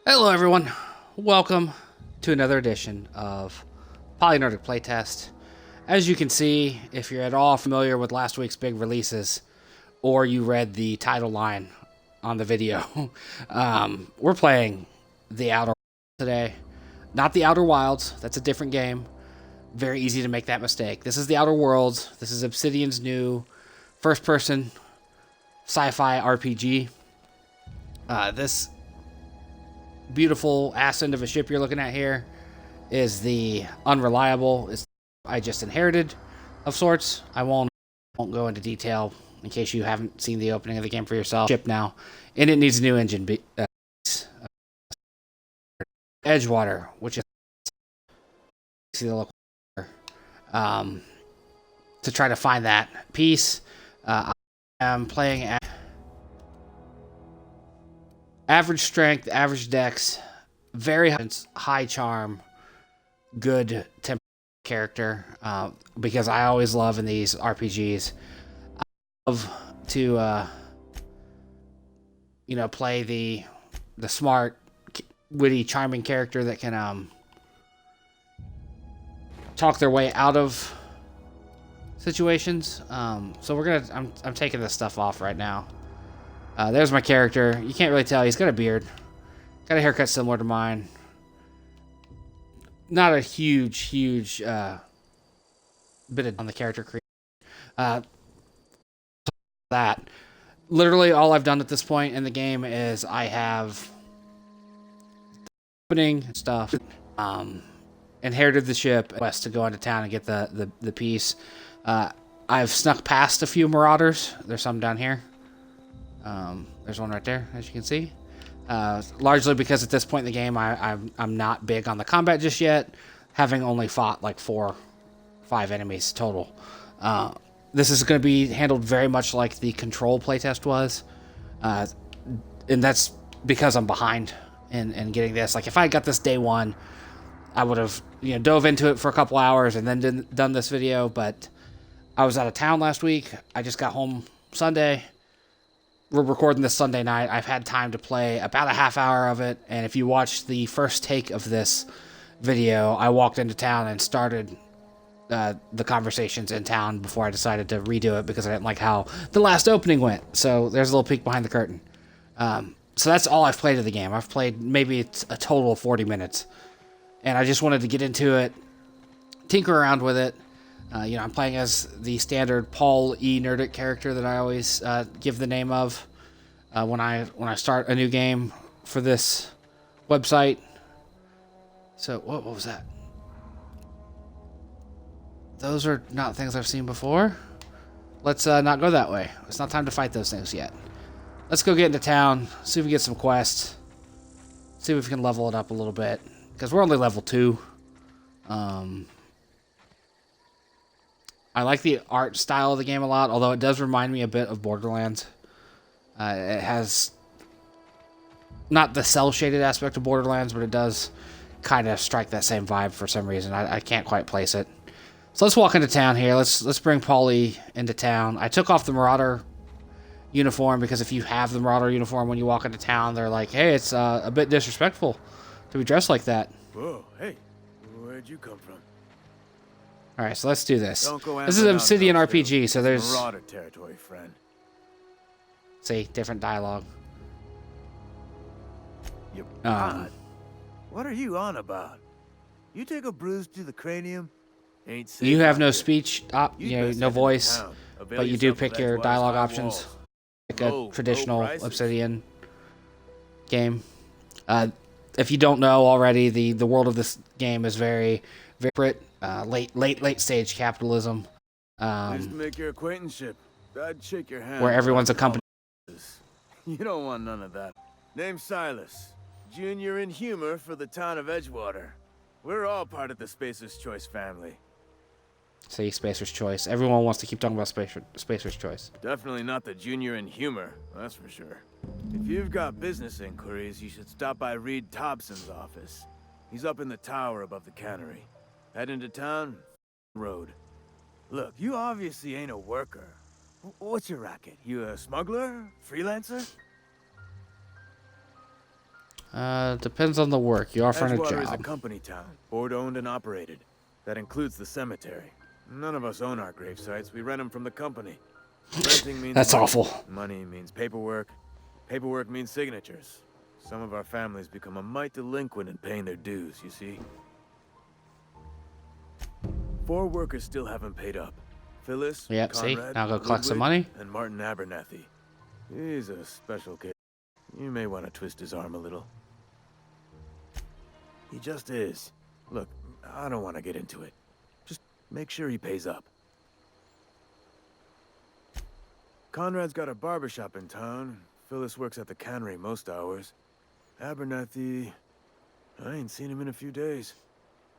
Hello everyone, welcome to another edition of PolyNerdic Playtest. As you can see, if you're at all familiar with last week's big releases, or you read the title line on the video, we're playing The Outer Worlds today. Not The Outer Wilds, that's a different game. Very easy to make that mistake. This is The Outer Worlds. This is Obsidian's new first-person sci-fi RPG. This beautiful ass end of a ship you're looking at here is the Unreliable. I just inherited of sorts. I won't go into detail in case you haven't seen the opening of the game for yourself. Ship now, and it needs a new engine. Edgewater, which is see the local to try to find that piece. I am playing at average strength, average dex, very high charm, good temper character. Because I always love in these RPGs, I love to play the smart, witty, charming character that can talk their way out of situations. So I'm taking this stuff off right now. There's my character. You can't really tell. He's got a beard. Got a haircut similar to mine. Not a huge bit on the character creation. That. Literally all I've done at this point in the game is I have opening stuff, inherited the ship, west to go into town and get the piece. I've snuck past a few marauders. There's some down here. There's one right there, as you can see. Largely because at this point in the game, I'm not big on the combat just yet, having only fought like 4 or 5 enemies total. This is going to be handled very much like the Control playtest was, and that's because I'm behind in getting this. Like if I got this day one, I would have dove into it for a couple hours and then done this video. But I was out of town last week. I just got home Sunday. We're recording this Sunday night. I've had time to play about a half hour of it, and if you watch the first take of this video, I walked into town and started the conversations in town before I decided to redo it because I didn't like how the last opening went. So there's a little peek behind the curtain. So that's all I've played of the game. I've played maybe it's a total of 40 minutes, and I just wanted to get into it, tinker around with it. I'm playing as the standard PolyNerdic character that I always give the name of when I start a new game for this website. So what was that? Those are not things I've seen before. Let's not go that way. It's not time to fight those things yet. Let's go get into town, see if we get some quests, see if we can level it up a little bit, because we're only level 2. I like the art style of the game a lot, although it does remind me a bit of Borderlands. It has not the cel-shaded aspect of Borderlands, but it does kind of strike that same vibe for some reason. I can't quite place it. So let's walk into town here. Let's bring Polly into town. I took off the Marauder uniform because if you have the Marauder uniform when you walk into town, they're like, hey, it's a bit disrespectful to be dressed like that. Whoa, hey, where'd you come from? All right, so let's do this. This is an Obsidian RPG, so there's Marauder territory, friend. See, different dialogue. You what are you on about? You take a bruise to the cranium, ain't safe. You have no here. speech, no voice, but you do pick your dialogue options, like a traditional Obsidian game. If you don't know already, the world of this game is very late stage capitalism, Pleased to make your acquaintanceship. I'd shake your hand. where everyone's a company. You don't want none of that. Name's Silas, junior in humor for the town of Edgewater. We're all part of the Spacer's Choice family. See, Spacer's Choice. Everyone wants to keep talking about Spacer's Choice. Definitely not the junior in humor, that's for sure. If you've got business inquiries, you should stop by Reed Thompson's office. He's up in the tower above the cannery. Head into town, road. Look, you obviously ain't a worker. What's your racket? You a smuggler? Freelancer? Depends on the work. You offer a Edgewater is a job. company town, board-owned and operated. That includes the cemetery. None of us own our grave sites. We rent them from the company. Renting means That's money. awful. Money means paperwork. Paperwork means signatures. Some of our families become a mite delinquent in paying their dues, you see. 4 workers still haven't paid up. Phyllis, Yep, see? Conrad, Now go collect some Ludwig, money. and Martin Abernathy. He's a special kid. You may want to twist his arm a little. He just is. Look, I don't want to get into it. Just make sure he pays up. Conrad's got a barbershop in town. Phyllis works at the cannery most hours. Abernathy... I ain't seen him in a few days.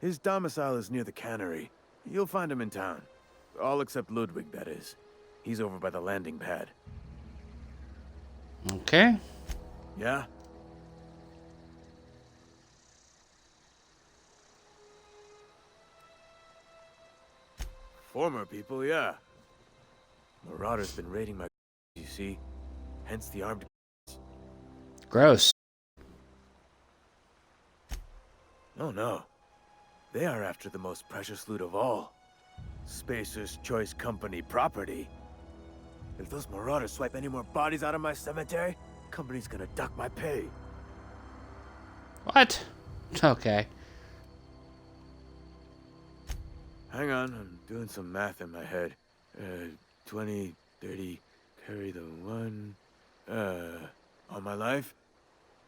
His domicile is near the cannery. You'll find him in town. All except Ludwig, that is. He's over by the landing pad. Okay. Yeah? Former people, yeah. Marauder's been raiding my you see. Hence the armed... Gross. Oh no. They are after the most precious loot of all. Spacer's Choice Company property. If those marauders swipe any more bodies out of my cemetery, company's gonna duck my pay. What? Okay. Hang on, I'm doing some math in my head. 20, 30, carry the 1. All my life?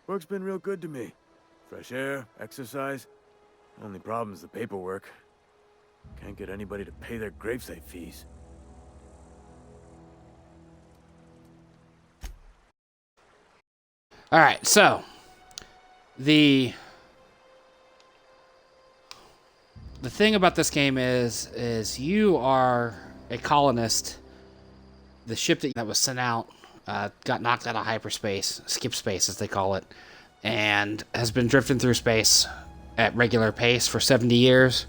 Work's been real good to me. Fresh air, exercise. Only problem's the paperwork. Can't get anybody to pay their gravesite fees. All right, so the thing about this game is you are a colonist. The ship that was sent out got knocked out of hyperspace, skip space as they call it, and has been drifting through space at regular pace for 70 years.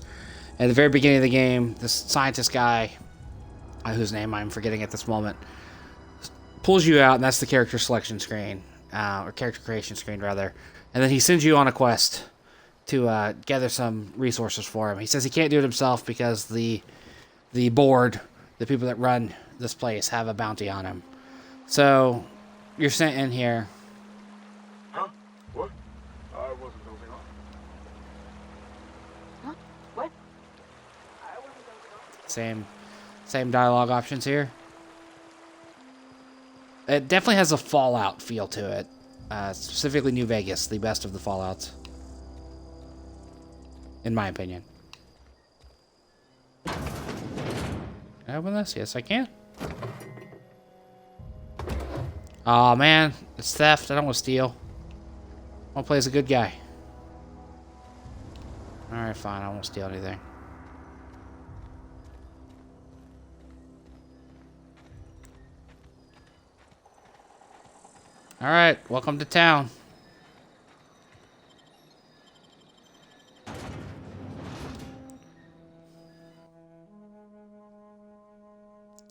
At the very beginning of the game, this scientist guy, whose name I'm forgetting at this moment, pulls you out, and that's the character selection screen, or character creation screen, rather. And then he sends you on a quest to gather some resources for him. He says he can't do it himself because the board, the people that run this place, have a bounty on him. So you're sent in here. Huh? What? I wasn't dozing off. Huh? What? Same dialogue options here. It definitely has a Fallout feel to it. Specifically New Vegas, the best of the Fallouts. In my opinion. Can I open this? Yes, I can. Aw, man. It's theft. I don't want to steal. I want to play as a good guy. Alright, fine. I won't steal anything. Alright, welcome to town.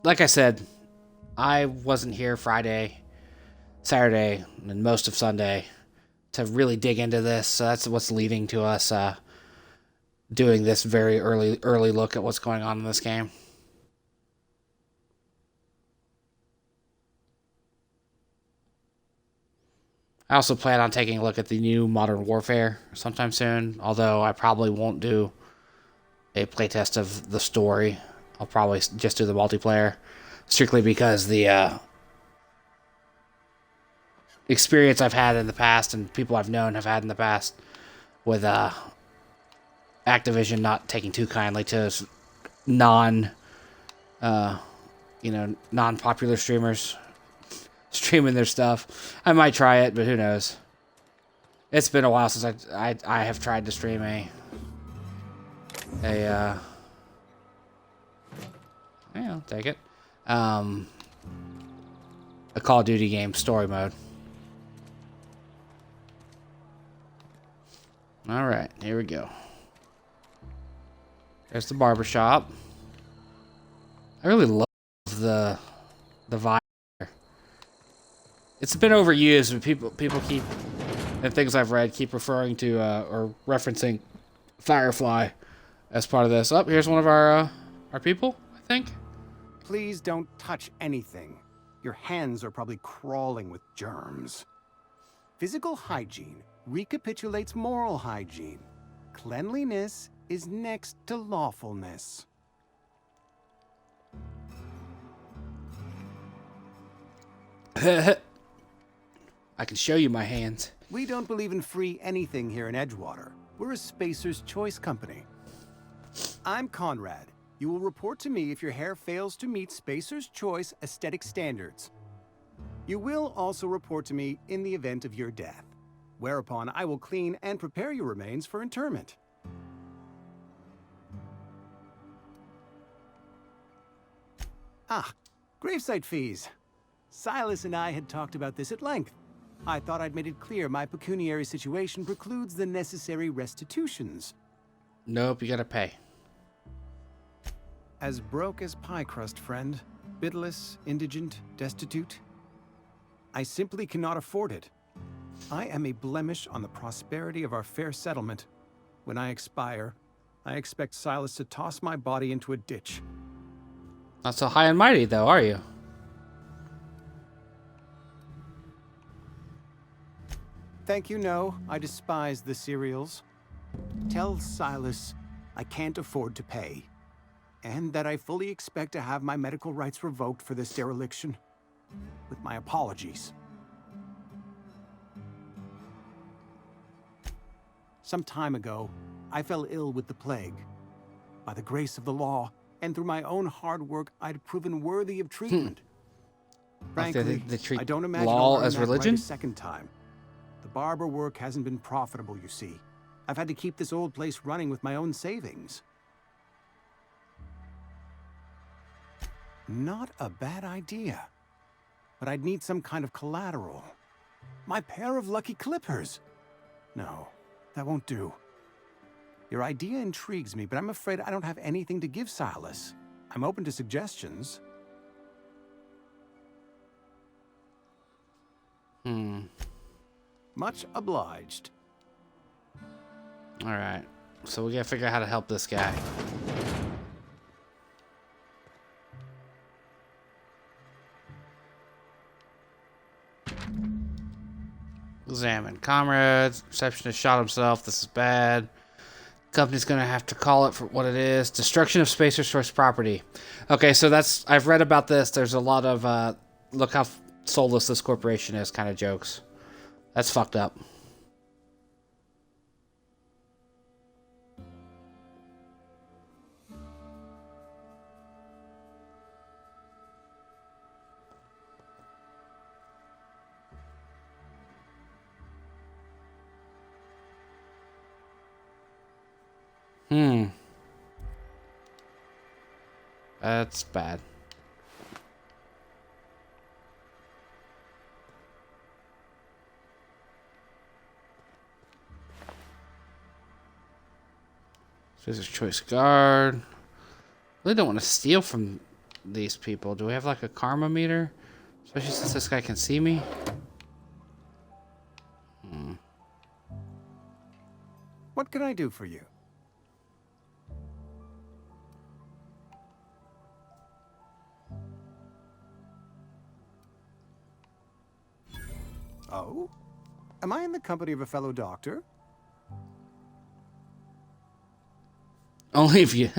Like I said, I wasn't here Friday, Saturday, and most of Sunday to really dig into this, so that's what's leading to us doing this very early look at what's going on in this game. I also plan on taking a look at the new Modern Warfare sometime soon, although I probably won't do a playtest of the story. I'll probably just do the multiplayer, strictly because the experience I've had in the past and people I've known have had in the past with Activision not taking too kindly to non-popular streamers streaming their stuff. I might try it, but who knows? It's been a while since I have tried to stream yeah, I'll take it. A Call of Duty game story mode. All right, here we go. There's the barbershop. I really love the vibe here. It's been overused, but people keep and things I've read keep referring to or referencing Firefly as part of this. Oh, here's one of our people, I think. Please don't touch anything. Your hands are probably crawling with germs. Physical hygiene recapitulates moral hygiene. Cleanliness is next to lawfulness. I can show you my hands. We don't believe in free anything here in Edgewater. We're a Spacer's Choice company. I'm Conrad. You will report to me if your hair fails to meet Spacer's Choice aesthetic standards. You will also report to me in the event of your death, whereupon I will clean and prepare your remains for interment. Ah, gravesite fees. Silas and I had talked about this at length. I thought I'd made it clear my pecuniary situation precludes the necessary restitutions. Nope, you gotta pay. As broke as pie crust, friend. Bidless, indigent, destitute. I simply cannot afford it. I am a blemish on the prosperity of our fair settlement. When I expire, I expect Silas to toss my body into a ditch. Not so high and mighty, though, are you? Thank you, no. I despise the cereals. Tell Silas I can't afford to pay. And that I fully expect to have my medical rights revoked for this dereliction. With my apologies. Some time ago, I fell ill with the plague. By the grace of the law, and through my own hard work, I'd proven worthy of treatment. Frankly, They treat I don't imagine law I'll as earn that religion? right a second time. The barber work hasn't been profitable, you see. I've had to keep this old place running with my own savings. Not a bad idea. But I'd need some kind of collateral. My pair of lucky clippers. No, that won't do. Your idea intrigues me, but I'm afraid I don't have anything to give Silas. I'm open to suggestions. Much obliged. Alright. So we gotta figure out how to help this guy. Examine. Comrades. Receptionist shot himself. This is bad. Company's gonna have to call it for what it is. Destruction of Spacer's Choice property. Okay, so that's... I've read about this. There's a lot of, look how soulless this corporation is kind of jokes. That's fucked up. That's bad. Spacer's Choice guard. Really don't want to steal from these people. Do we have like a karma meter? Especially since this guy can see me. What can I do for you? Oh? Am I in the company of a fellow doctor? Only if you...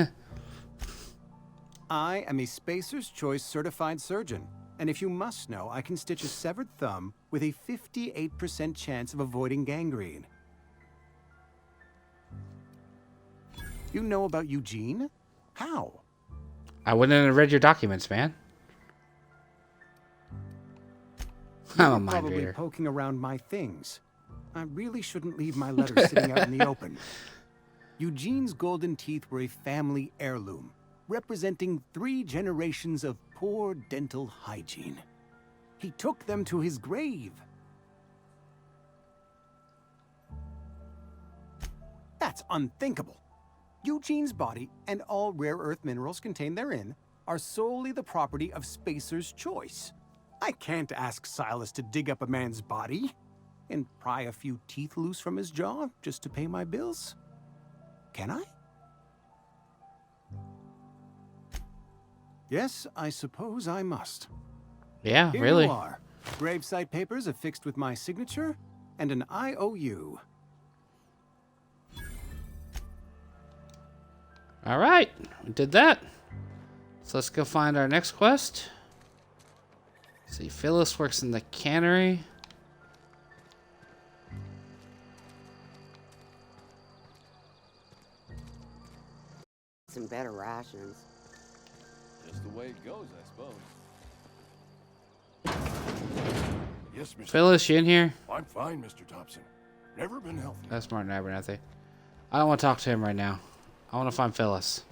I am a Spacer's Choice certified surgeon, and if you must know, I can stitch a severed thumb with a 58% chance of avoiding gangrene. You know about Eugene? How? I wouldn't have read your documents, man. I'm a You're mind probably reader. poking around my things. I really shouldn't leave my letters sitting out in the open. Eugene's golden teeth were a family heirloom, representing 3 generations of poor dental hygiene. He took them to his grave. That's unthinkable. Eugene's body and all rare earth minerals contained therein are solely the property of Spacer's Choice. I can't ask Silas to dig up a man's body. and pry a few teeth loose from his jaw just to pay my bills? Can I? Yes, I suppose I must. Yeah, Here really. you are. Gravesite papers affixed with my signature and an IOU. All right, we did that. So let's go find our next quest. Let's see, Phyllis works in the cannery. Some better rations. Just the way it goes, I suppose. Yes, Mr. Phyllis, you in here? I'm fine, Mr. Thompson. Never been healthy. That's Martin Abernathy. I don't want to talk to him right now. I want to find Phyllis.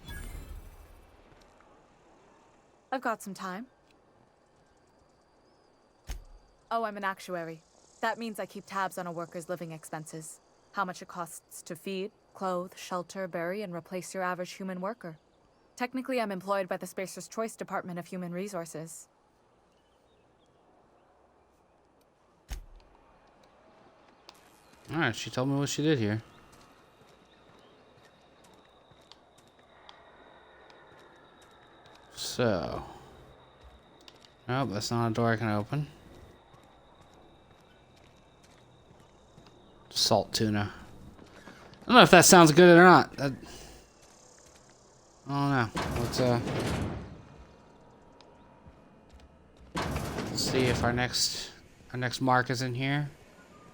I've got some time. Oh, I'm an actuary. That means I keep tabs on a worker's living expenses. How much it costs to feed, clothe, shelter, bury, and replace your average human worker. Technically, I'm employed by the Spacer's Choice Department of Human Resources. Alright, she told me what she did here. So. Nope, that's not a door I can open. Salt tuna. I don't know if that sounds good or not. I don't know. Let's see if our next mark is in here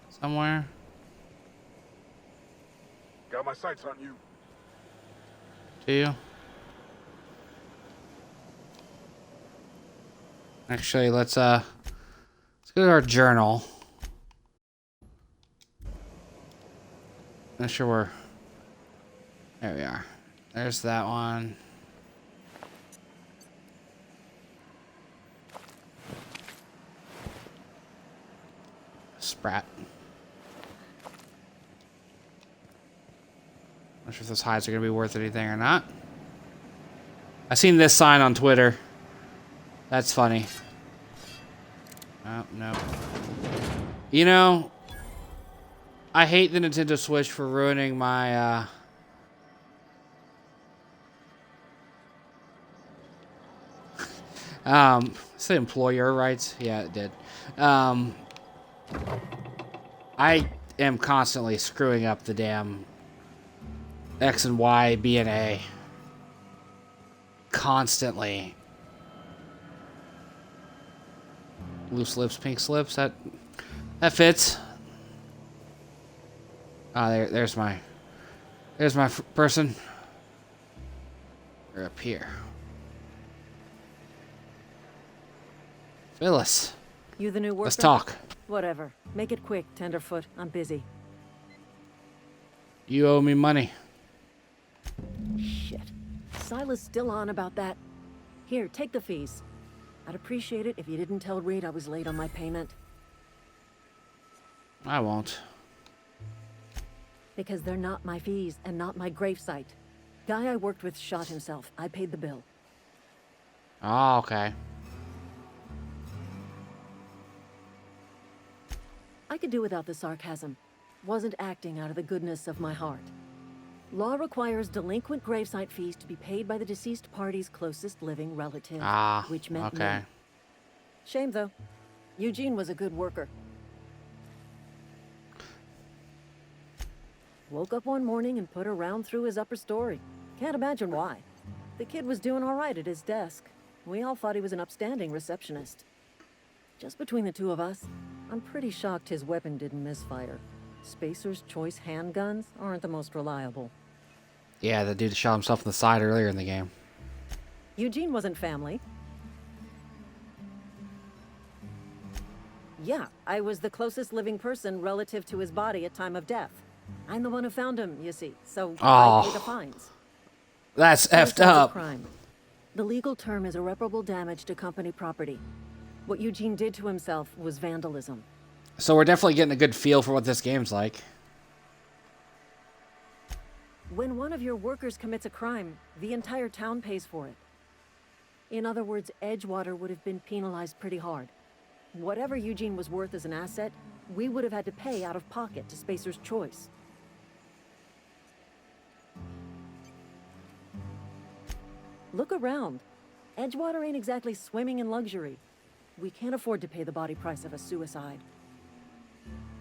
somewhere. Got my sights on you. Do you? Actually, let's go to our journal. Not sure where. There we are. There's that one. Sprat. Not sure if those hides are gonna be worth anything or not. I seen this sign on Twitter. That's funny. Oh, no. You know, I hate the Nintendo Switch for ruining my, say employer rights? Yeah, it did. I am constantly screwing up the damn X and Y, B and A. Constantly. Loose lips, pink slips. That fits. Ah, there's my person. We're up here. Phyllis, You the new worker? let's talk. Whatever. Make it quick, Tenderfoot. I'm busy. You owe me money. Shit. Silas still on about that. Here, take the fees. I'd appreciate it if you didn't tell Reed I was late on my payment. I won't. Because they're not my fees and not my gravesite. Guy I worked with shot himself. I paid the bill. Oh, okay. I could do without the sarcasm. Wasn't acting out of the goodness of my heart. Law requires delinquent gravesite fees to be paid by the deceased party's closest living relative, which meant okay. me. Shame, though. Eugene was a good worker. Woke up one morning and put a round through his upper story. Can't imagine why. The kid was doing all right at his desk. We all thought he was an upstanding receptionist. Just between the two of us, I'm pretty shocked his weapon didn't misfire. Spacer's Choice handguns aren't the most reliable. Yeah, the dude shot himself in the side earlier in the game. Eugene wasn't family. Yeah, I was the closest living person relative to his body at time of death. I'm the one who found him, you see, so I pay the fines. That's effed Suicide's a up. crime. The legal term is irreparable damage to company property. What Eugene did to himself was vandalism. So we're definitely getting a good feel for what this game's like. When one of your workers commits a crime, the entire town pays for it. In other words, Edgewater would have been penalized pretty hard. Whatever Eugene was worth as an asset, we would have had to pay out of pocket to Spacer's Choice. Look around. Edgewater ain't exactly swimming in luxury. We can't afford to pay the body price of a suicide.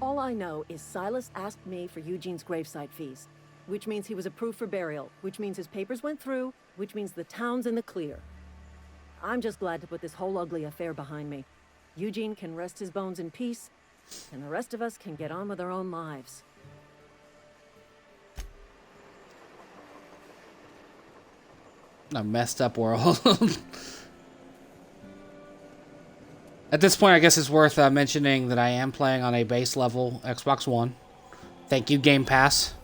All I know is Silas asked me for Eugene's gravesite fees, which means he was approved for burial, which means his papers went through, which means the town's in the clear. I'm just glad to put this whole ugly affair behind me. Eugene can rest his bones in peace, and the rest of us can get on with our own lives. A messed up world. At this point, I guess it's worth mentioning that I am playing on a base level Xbox One. Thank you, Game Pass,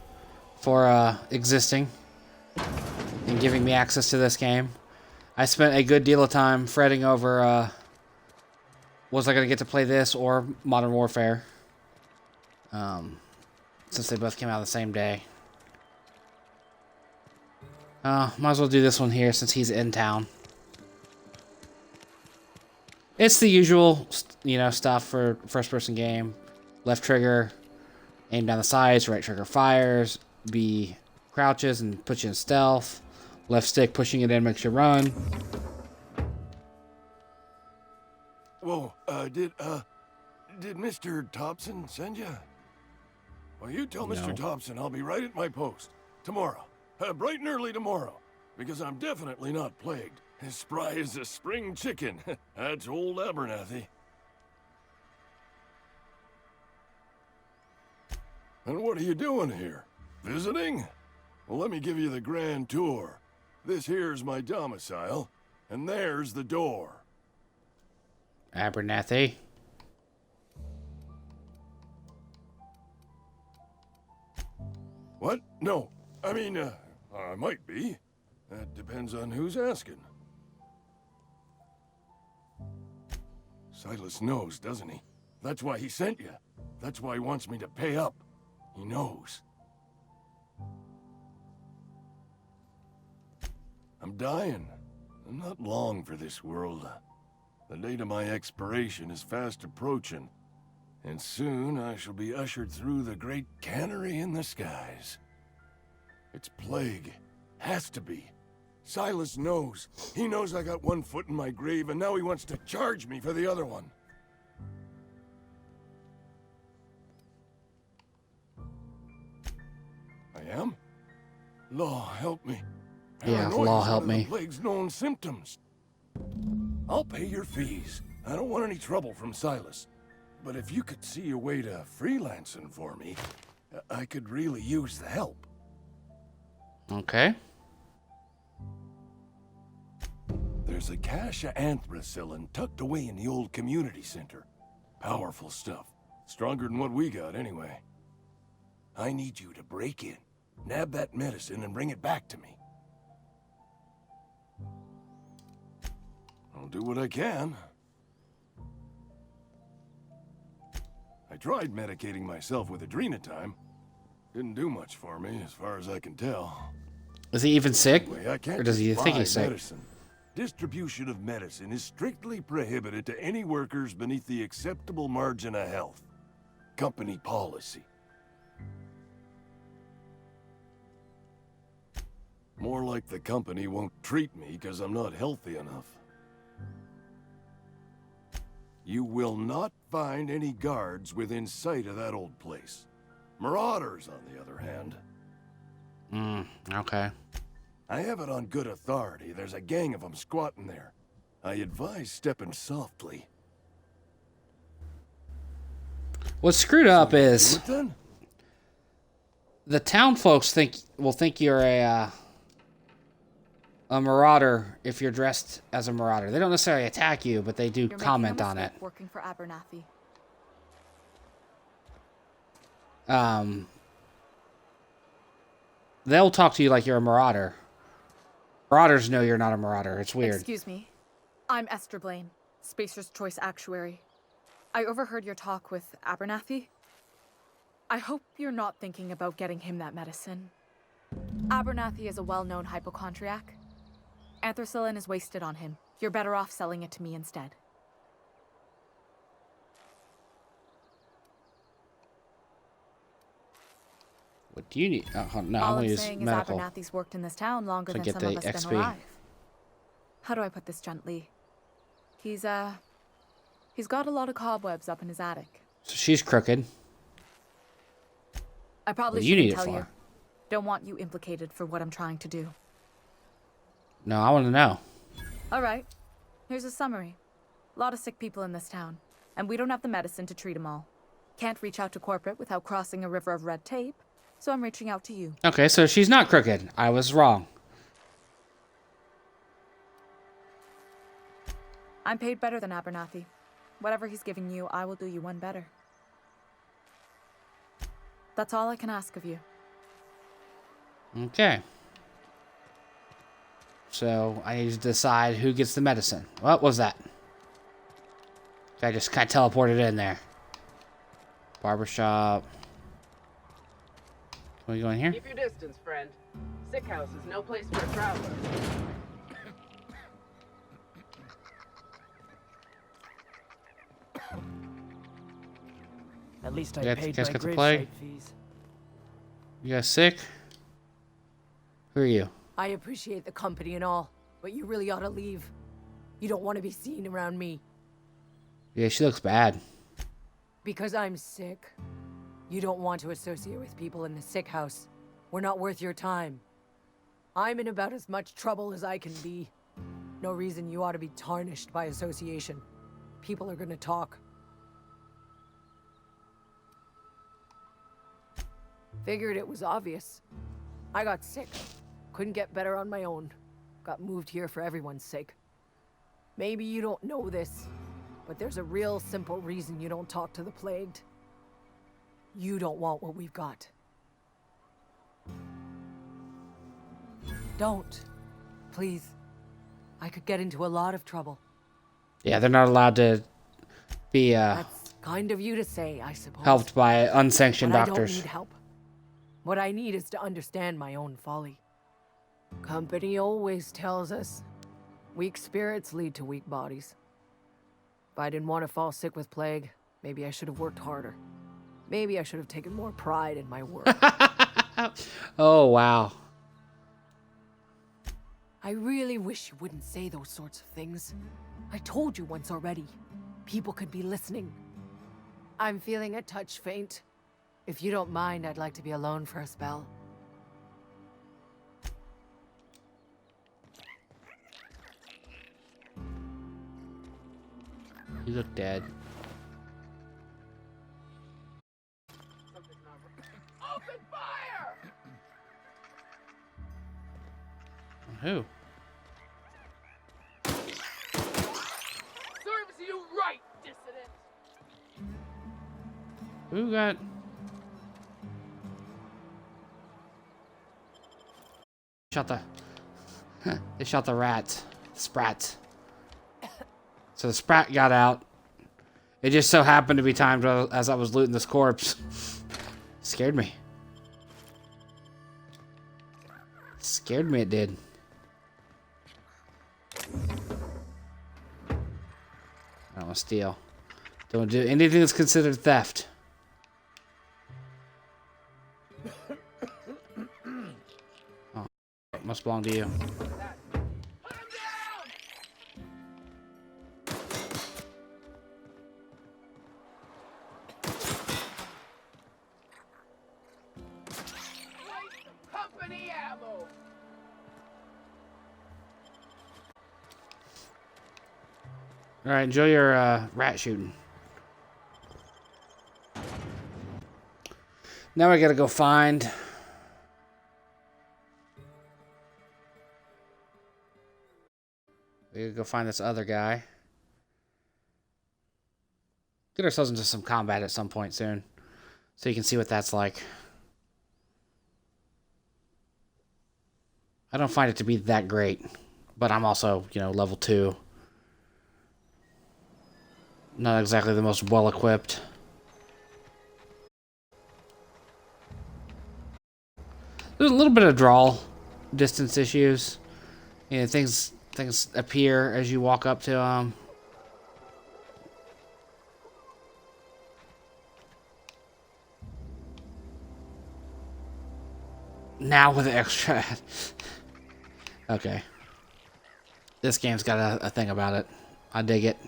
for existing and giving me access to this game. I spent a good deal of time fretting over was I going to get to play this or Modern Warfare, since they both came out the same day. Might as well do this one here since he's in town. It's the usual, stuff for first-person game. Left trigger, aim down the sides. Right trigger fires. B crouches and puts you in stealth. Left stick pushing it in makes you run. Whoa, did Mr. Thompson send you? Well, you tell Mr. Thompson I'll be right at my post. Tomorrow. Bright and early tomorrow. Because I'm definitely not plagued. As spry as a spring chicken. That's old Abernathy. And what are you doing here? Visiting? Well, let me give you the grand tour. This here's my domicile, and there's the door. Abernathy. What? No. I mean, I might be. That depends on who's asking. Silas knows, doesn't he? That's why he sent you. That's why he wants me to pay up. He knows. I'm dying. I'm not long for this world. The date of my expiration is fast approaching. And soon I shall be ushered through the great cannery in the skies. It's plague. Has to be. Silas knows. He knows I got one foot in my grave, and now he wants to charge me for the other one. I am? Law, help me. Yeah, Paranoia law, is help one of me. the plague's known symptoms. I'll pay your fees. I don't want any trouble from Silas. But if you could see a way to freelancing for me, I could really use the help. Okay. There's a cache of anthracillin tucked away in the old community center. Powerful stuff. Stronger than what we got, anyway. I need you to break in, nab that medicine, and bring it back to me. I'll do what I can. I tried medicating myself with adrenatime. Didn't do much for me, as far as I can tell. Is he even sick? Anyway, I can't Or does he just think buy he's sick? medicine. Distribution of medicine is strictly prohibited to any workers beneath the acceptable margin of health. Company policy. More like the company won't treat me because I'm not healthy enough. You will not find any guards within sight of that old place. Marauders, on the other hand. Okay. I have it on good authority. There's a gang of them squatting there. I advise stepping softly. What's screwed up is Do it then? the town folks will think you're a marauder if you're dressed as a marauder. They don't necessarily attack you, but they do You're comment making a on it. mistake working for Abernathy. They'll talk to you like you're a marauder. Marauders know you're not a marauder. It's weird. Excuse me. I'm Esther Blaine, Spacer's Choice Actuary. I overheard your talk with Abernathy. I hope you're not thinking about getting him that medicine. Abernathy is a well-known hypochondriac. Anthracillin is wasted on him. You're better off selling it to me instead. What do you need? Oh, no, I'm All gonna I'm use saying is medical. Abernathy's worked in this town longer To than get some the of us XP. been alive. How do I put this gently? He's got a lot of cobwebs up in his attic. So she's crooked. I probably What do you shouldn't need it tell for? you. Don't want you implicated for what I'm trying to do. No, I want to know. All right. Here's a summary. A lot of sick people in this town, and we don't have the medicine to treat them all. Can't reach out to corporate without crossing a river of red tape, so I'm reaching out to you. Okay, so she's not crooked. I was wrong. I'm paid better than Abernathy. Whatever he's giving you, I will do you one better. That's all I can ask of you. Okay. So I need to decide who gets the medicine. What was that? I just kind of teleported in there. Barbershop. Can we go in here? Keep your distance, friend. Sick house is no place for a traveler. At least I You paid guys my got the grave plague? site fees. You guys sick? Who are you? I appreciate the company and all, but you really ought to leave. You don't want to be seen around me. Yeah, she looks bad. Because I'm sick. You don't want to associate with people in the sick house. We're not worth your time. I'm in about as much trouble as I can be. No reason you ought to be tarnished by association. People are gonna talk. Figured it was obvious. I got sick. Couldn't get better on my own. Got moved here for everyone's sake. Maybe you don't know this, but there's a real simple reason you don't talk to the plagued. You don't want what we've got. Don't. Please. I could get into a lot of trouble. Yeah, they're not allowed to be That's kind of you to say, I suppose. helped by unsanctioned But doctors. I don't need help. What I need is to understand my own folly. Company always tells us weak spirits lead to weak bodies. If I didn't want to fall sick with plague, maybe I should have worked harder. Maybe I should have taken more pride in my work. Oh, wow. I really wish you wouldn't say those sorts of things. I told you once already. People could be listening. I'm feeling a touch faint. If you don't mind, I'd like to be alone for a spell. You look dead. Open fire! Who? Serves you right, dissident! Who got... Shot the... They shot the rat. Sprat. So the sprat got out. It just so happened to be timed as I was looting this corpse. Scared me. Scared me, it did. I don't want to steal. Don't do anything that's considered theft. Oh, it must belong to you. Company ammo! All right, enjoy your rat shooting. Now I gotta go find... We gotta go find this other guy. Get ourselves into some combat at some point soon, so you can see what that's like. I don't find it to be that great, but I'm also, you know, level 2. Not exactly the most well-equipped. There's a little bit of draw distance issues. You know, things appear as you walk up to them. Now with the extra. Okay. This game's got a thing about it. I dig it.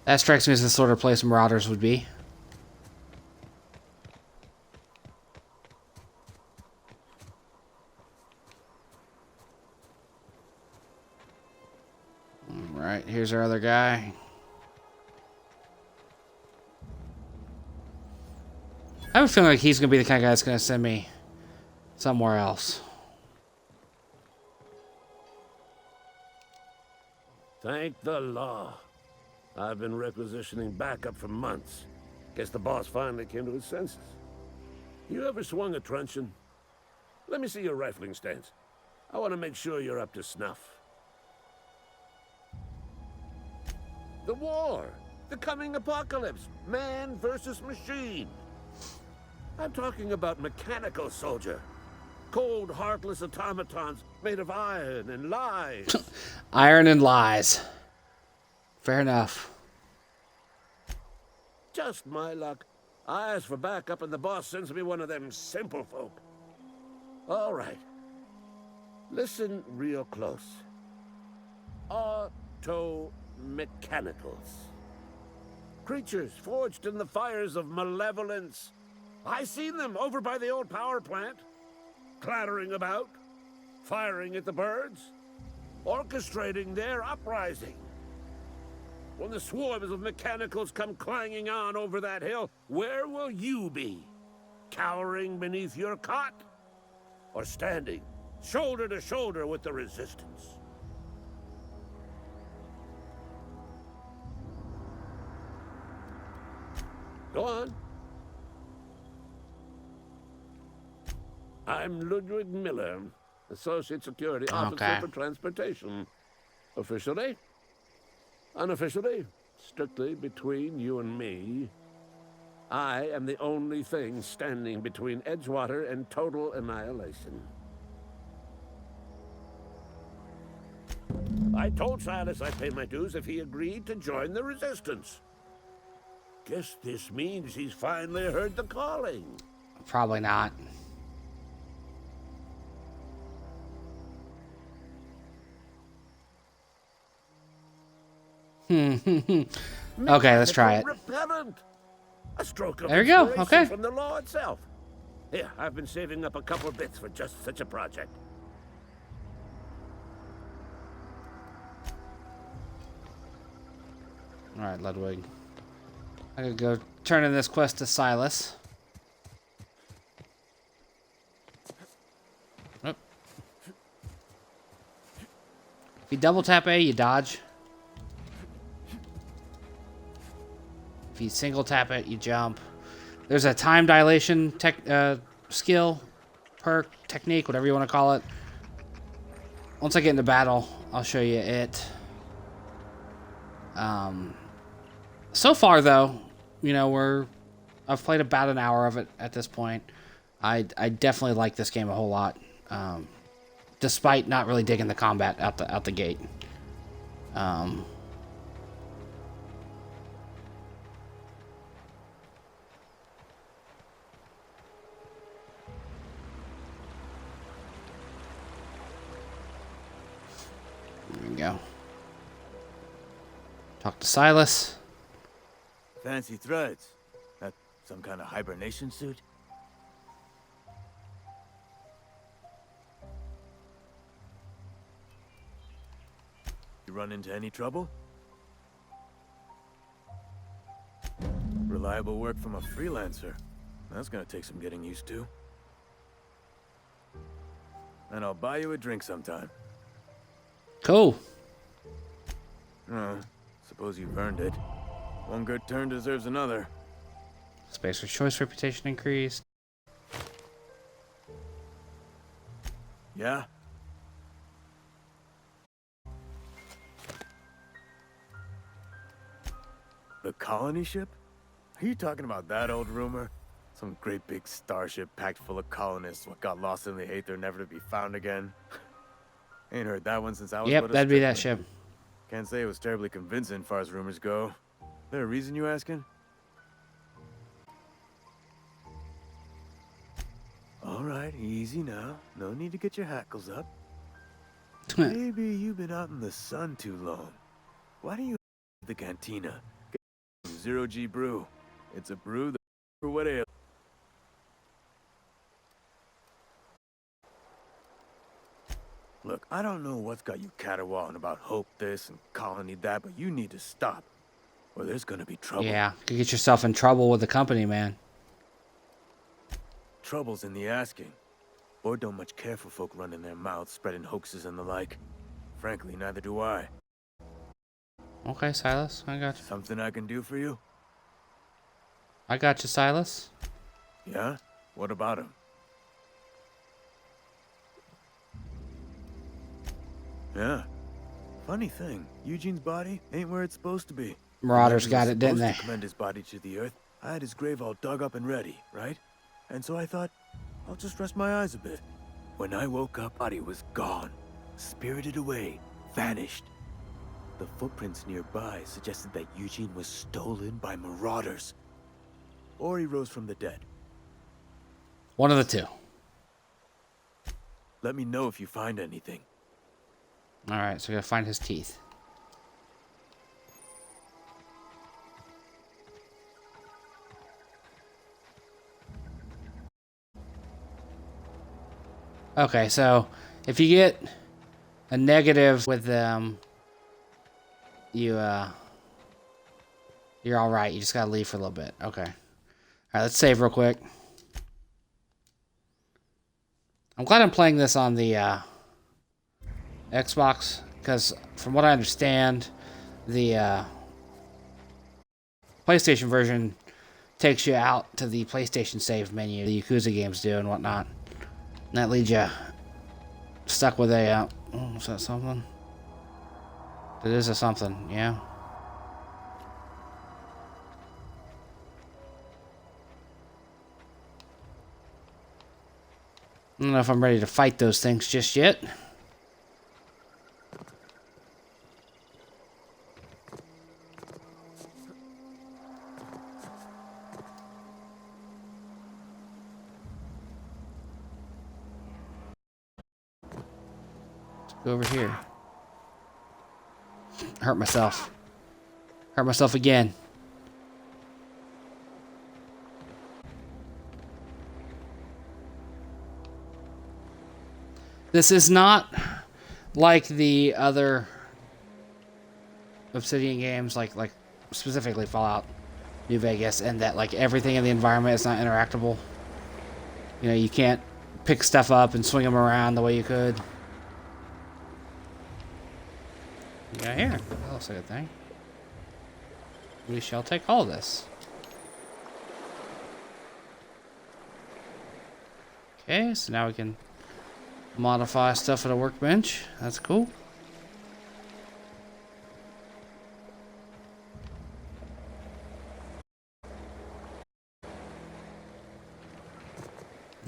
That strikes me as the sort of place Marauders would be. Alright, here's our other guy. I have a feeling like he's going to be the kind of guy that's going to send me somewhere else. Thank the law. I've been requisitioning backup for months. Guess the boss finally came to his senses. You ever swung a truncheon? Let me see your rifling stance. I want to make sure you're up to snuff. The war! The coming apocalypse! Man versus machine! I'm talking about mechanical soldier. Cold, heartless automatons made of iron and lies. Iron and lies. Fair enough. Just my luck. I ask for backup and the boss sends me one of them simple folk. All right. Listen real close. Automechanicals. Creatures forged in the fires of malevolence. I seen them over by the old power plant. Clattering about. Firing at the birds. Orchestrating their uprising. When the swarms of mechanicals come clanging on over that hill, where will you be? Cowering beneath your cot? Or standing, shoulder to shoulder with the resistance? Go on. I'm Ludwig Miller, Associate Security Officer for Transportation. Officially? Unofficially, strictly between you and me, I am the only thing standing between Edgewater and total annihilation. I told Silas I'd pay my dues if he agreed to join the resistance. Guess this means he's finally heard the calling. Probably not. Okay, let's try it. Repellent. A stroke of there you go. inspiration Okay. From the law itself. Here, I've been saving up a couple bits for just such a project. All right, Ludwig. I could go turn in this quest to Silas. Oh. If you double tap A, you dodge. If you single tap it, you jump. There's a time dilation skill, perk, technique, whatever you want to call it. Once I get into battle, I'll show you it. So far, though, you know, I've played about an hour of it at this point. I definitely like this game a whole lot, despite not really digging the combat out the gate. There we go. Talk to Silas. Fancy threads. That some kind of hibernation suit? You run into any trouble? Reliable work from a freelancer. That's gonna take some getting used to. And I'll buy you a drink sometime. Cool. Suppose you've earned it. One good turn deserves another. Spacer choice reputation increased. Yeah? The colony ship? Are you talking about that old rumor? Some great big starship packed full of colonists what got lost in the aether never to be found again? Ain't heard that one since I was Yep, but a that'd be that stripling. ship. Can't say it was terribly convincing, far as rumors go. There a reason you asking? All right, easy now. No need to get your hackles up. Maybe you've been out in the sun too long. Why don't you the cantina? Get some Zero G brew. It's a brew that for what ails. Look, I don't know what's got you caterwauling about hope this and colony that, but you need to stop, or there's gonna be trouble. Yeah, you get yourself in trouble with the company, man. Trouble's in the asking. Or don't much care for folk running their mouths, spreading hoaxes and the like. Frankly, neither do I. Okay, Silas, I got you. Something I can do for you? I got you, Silas. Yeah? What about him? Yeah. Funny thing, Eugene's body ain't where it's supposed to be. Marauders When got he it, was didn't supposed they? to commend his body to the earth. I had his grave all dug up and ready, right? And so I thought, I'll just rest my eyes a bit. When I woke up, body was gone. Spirited away. Vanished. The footprints nearby suggested that Eugene was stolen by marauders. Or he rose from the dead. One of the two. Let me know if you find anything. Alright, so we gotta find his teeth. Okay, so if you get a negative with them, you're all right. You just gotta leave for a little bit. Okay. All right, let's save real quick. I'm glad I'm playing this on the Xbox because, from what I understand, the PlayStation version takes you out to the PlayStation save menu, the Yakuza games do and whatnot. And that leaves you stuck with a, oh, is that something? It is a something, yeah. I don't know if I'm ready to fight those things just yet. Go over here. Hurt myself. Hurt myself again. This is not like the other Obsidian games, like specifically Fallout New Vegas, and that like everything in the environment is not interactable. You know, you can't pick stuff up and swing them around the way you could. Yeah, here. That looks like a thing. We shall take all this. Okay, so now we can modify stuff at a workbench. That's cool.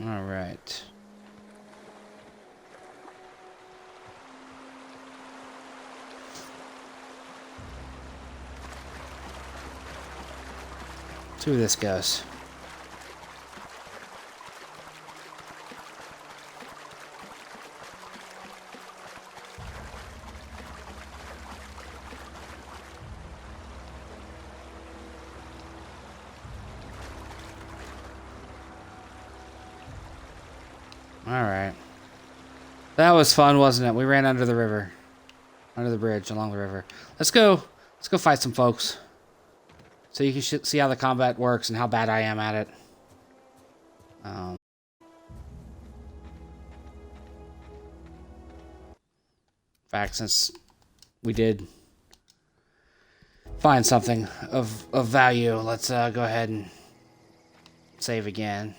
All right. See where this goes. All right. That was fun, wasn't it? We ran under the river. Under the bridge, along the river. Let's go fight some folks. So you can see how the combat works and how bad I am at it. In fact, since we did find something of value, let's go ahead and save again.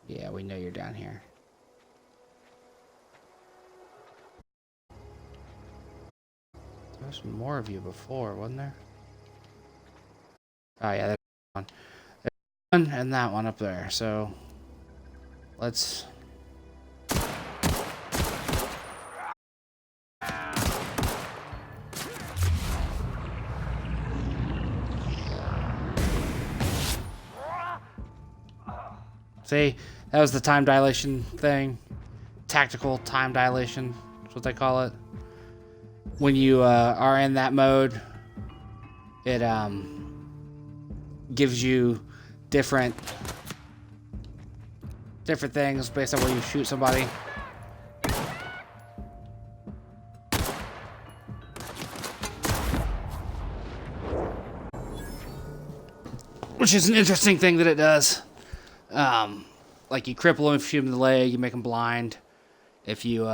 Yeah, we know you're down here. There's more of you before, wasn't there? Oh yeah, there's one. There's one and that one up there. So let's. See, that was the time dilation thing. Tactical time dilation. That's what they call it. When you are in that mode, it gives you different things based on where you shoot somebody. Which is an interesting thing that it does. Like you cripple him if you shoot him in the leg, you make him blind. If you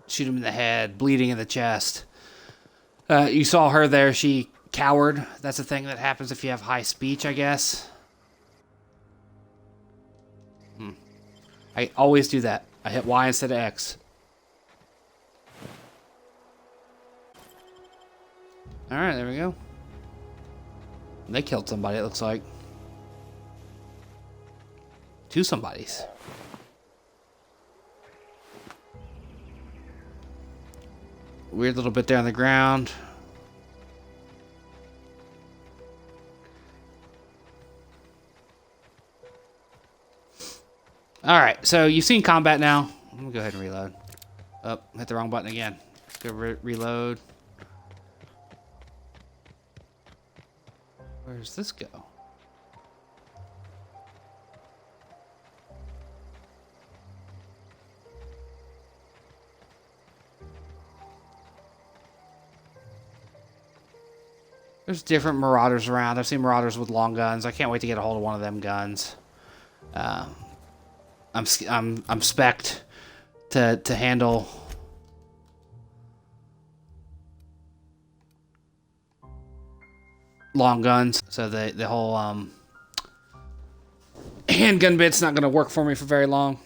shoot him in the head, bleeding in the chest. You saw her there, she cowered. That's a thing that happens if you have high speech, I guess. I always do that. I hit Y instead of X. Alright, there we go. They killed somebody, it looks like. 2 somebodies. Weird little bit there on the ground. Alright, so you've seen combat now. I'm gonna go ahead and reload. Oh, hit the wrong button again. Let's go reload. Where does this go? There's different marauders around. I've seen marauders with long guns. I can't wait to get a hold of one of them guns. I'm spec'd to handle long guns. So the whole handgun bit's not gonna work for me for very long.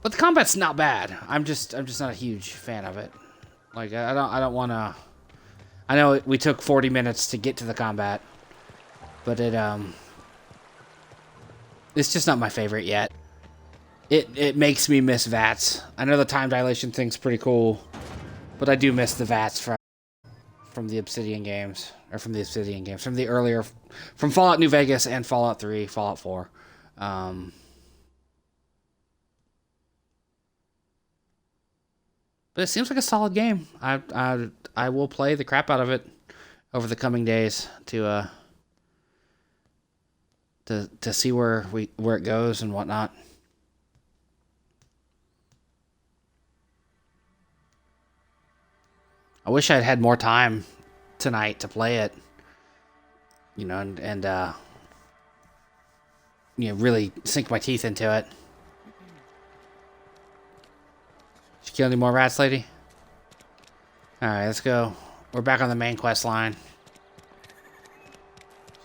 But the combat's not bad. I'm just not a huge fan of it. Like I don't want to. I know we took 40 minutes to get to the combat, but it's just not my favorite yet. It makes me miss VATS. I know the time dilation thing's pretty cool, but I do miss the VATS from the Obsidian games, or from the earlier, from Fallout New Vegas and Fallout 3, Fallout 4. But it seems like a solid game. I will play the crap out of it over the coming days to see where it goes and whatnot. I wish I'd had more time tonight to play it. You know, and you know, really sink my teeth into it. Did you kill any more rats, lady? Alright, let's go. We're back on the main quest line.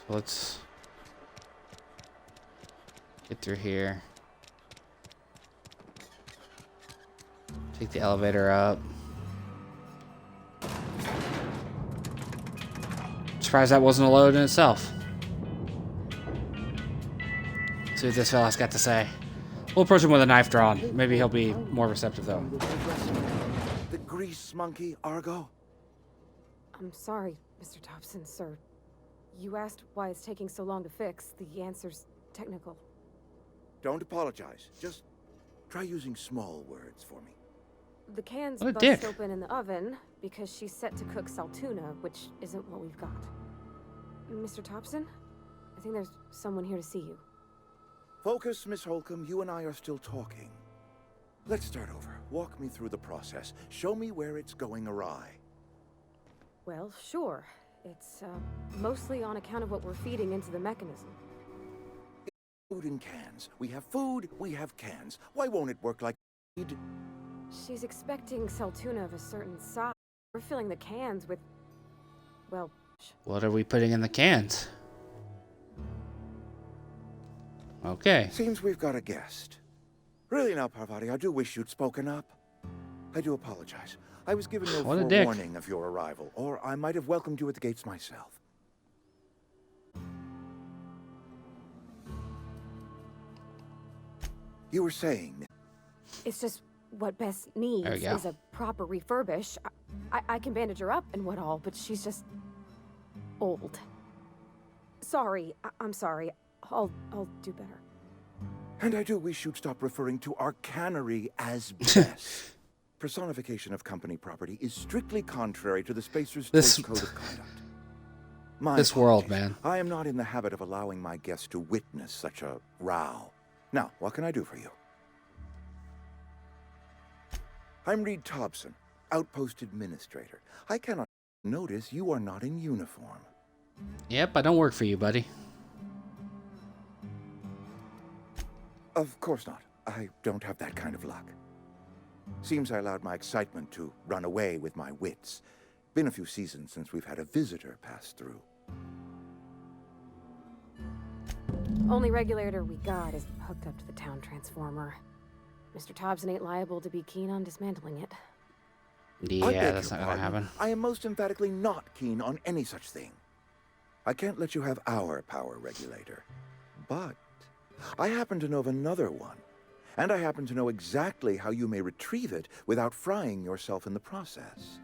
So let's get through here. Take the elevator up. Surprised that wasn't a load in itself. See what this fella's got to say. We'll approach him with a knife drawn. Maybe he'll be more receptive, though. The grease monkey, Argo? I'm sorry, Mr. Thompson, sir. You asked why it's taking so long to fix. The answer's technical. Don't apologize. Just try using small words for me. The can's What a bust dick. open in the oven because she's set to cook saltuna, which isn't what we've got. Mr. Thompson, I think there's someone here to see you. Focus, Miss Holcomb. You and I are still talking. Let's start over. Walk me through the process. Show me where it's going awry. Well, sure. It's mostly on account of what we're feeding into the mechanism. Food in cans. We have food, we have cans. Why won't it work like feed? She's expecting saltuna of a certain size. We're filling the cans with, well... What are we putting in the cans? Okay. Seems we've got a guest. Really now, Parvati, I do wish you'd spoken up. I do apologize. I was given no What a dick. forewarning of your arrival, or I might have welcomed you at the gates myself. You were saying... It's just what Bess needs There we go. is a proper refurbish. I can bandage her up and what all, but she's just... old. Sorry. I'm sorry. I'll do better. And I do wish you'd stop referring to our cannery as Bess. Personification of company property is strictly contrary to the Spacer's Choice Code of Conduct. This world, man. I am not in the habit of allowing my guests to witness such a row. Now, what can I do for you? I'm Reed Thompson, Outpost Administrator. I cannot notice you are not in uniform. Yep, I don't work for you, buddy. Of course not. I don't have that kind of luck. Seems I allowed my excitement to run away with my wits. Been a few seasons since we've had a visitor pass through. Only regulator we got is hooked up to the town transformer. Mr. Thompson ain't liable to be keen on dismantling it. Yeah, that's not gonna happen. I am most emphatically not keen on any such thing. I can't let you have our power regulator. But I happen to know of another one. And I happen to know exactly how you may retrieve it without frying yourself in the process.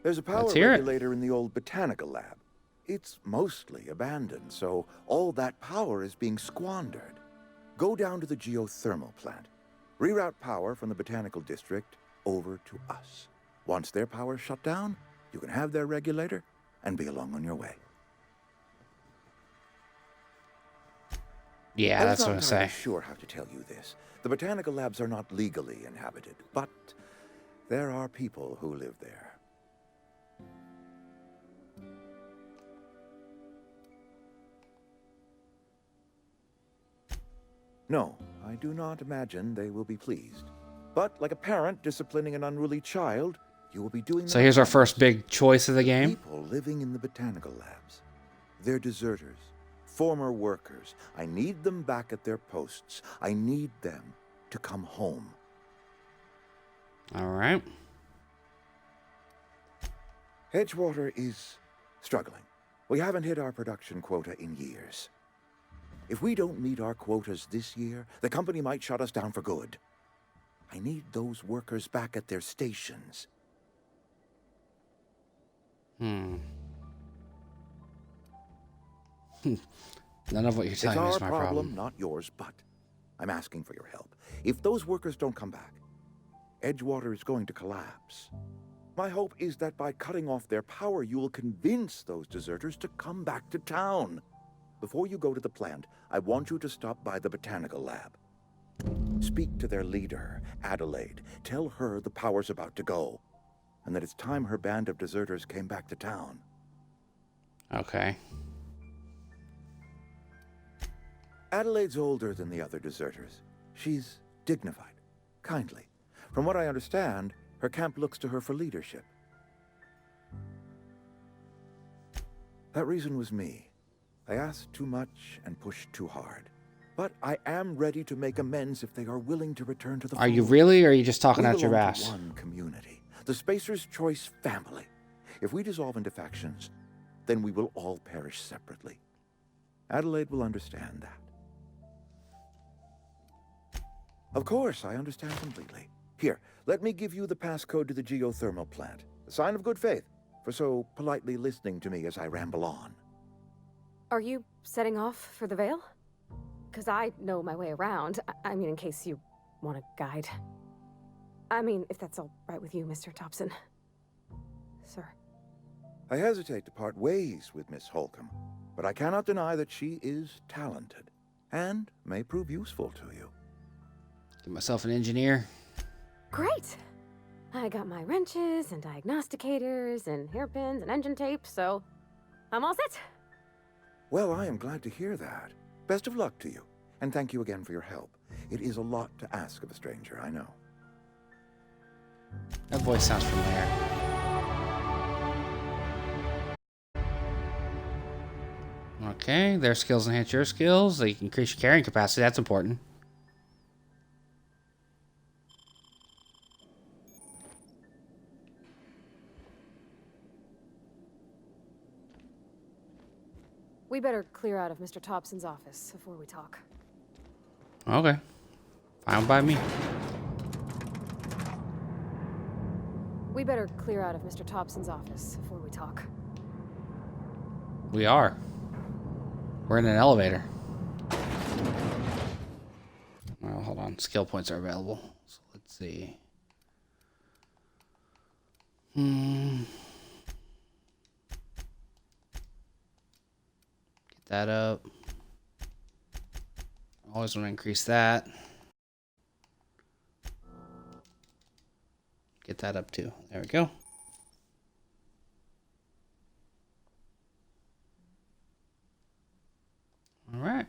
There's a power regulator in the old botanical lab. It's mostly abandoned, so all that power is being squandered. Go down to the geothermal plant. Reroute power from the botanical district over to us. Once their power's shut down, you can have their regulator and be along on your way. Yeah, that's what I'm not saying. sure how to tell you this. The botanical labs are not legally inhabited, but there are people who live there. No, I do not imagine they will be pleased. But like a parent disciplining an unruly child, you will be doing So here's our first big choice of the game. People living in the botanical labs. They're deserters, former workers. I need them back at their posts. I need them to come home. All right. Edgewater is struggling. We haven't hit our production quota in years. If we don't meet our quotas this year, the company might shut us down for good. I need those workers back at their stations. None of what you're telling me it's is my our problem. not yours, but I'm asking for your help. If those workers don't come back, Edgewater is going to collapse. My hope is that by cutting off their power, you will convince those deserters to come back to town. Before you go to the plant, I want you to stop by the botanical lab. Speak to their leader, Adelaide. Tell her the power's about to go, and that it's time her band of deserters came back to town. Okay. Adelaide's older than the other deserters. She's dignified, kindly. From what I understand, her camp looks to her for leadership. That reason was me. I asked too much and pushed too hard. But I am ready to make amends if they are willing to return to the Are you fold. really, or are you just talking We out your belong to ass? one community, the Spacer's Choice family. If we dissolve into factions, then we will all perish separately. Adelaide will understand that. Of course, I understand completely. Here, let me give you the passcode to the geothermal plant. A sign of good faith for so politely listening to me as I ramble on. Are you setting off for the Vale? Because I know my way around. I mean, in case you want a guide. I mean, if that's all right with you, Mr. Thompson. Sir. I hesitate to part ways with Miss Holcomb, but I cannot deny that she is talented and may prove useful to you. Get myself an engineer. Great! I got my wrenches and diagnosticators and hairpins and engine tape, so I'm all set. Well, I am glad to hear that. Best of luck to you, and thank you again for your help. It is a lot to ask of a stranger, I know. That voice sounds familiar. Okay, their skills enhance your skills. They increase your carrying capacity. That's important. We better clear out of Mr. Thompson's office before we talk. Okay. Fine by me. We better clear out of Mr. Thompson's office before we talk. We are. We're in an elevator. Well, hold on. Skill points are available. So let's see. Get that up. Always want to increase that. Get that up too. There we go. All right.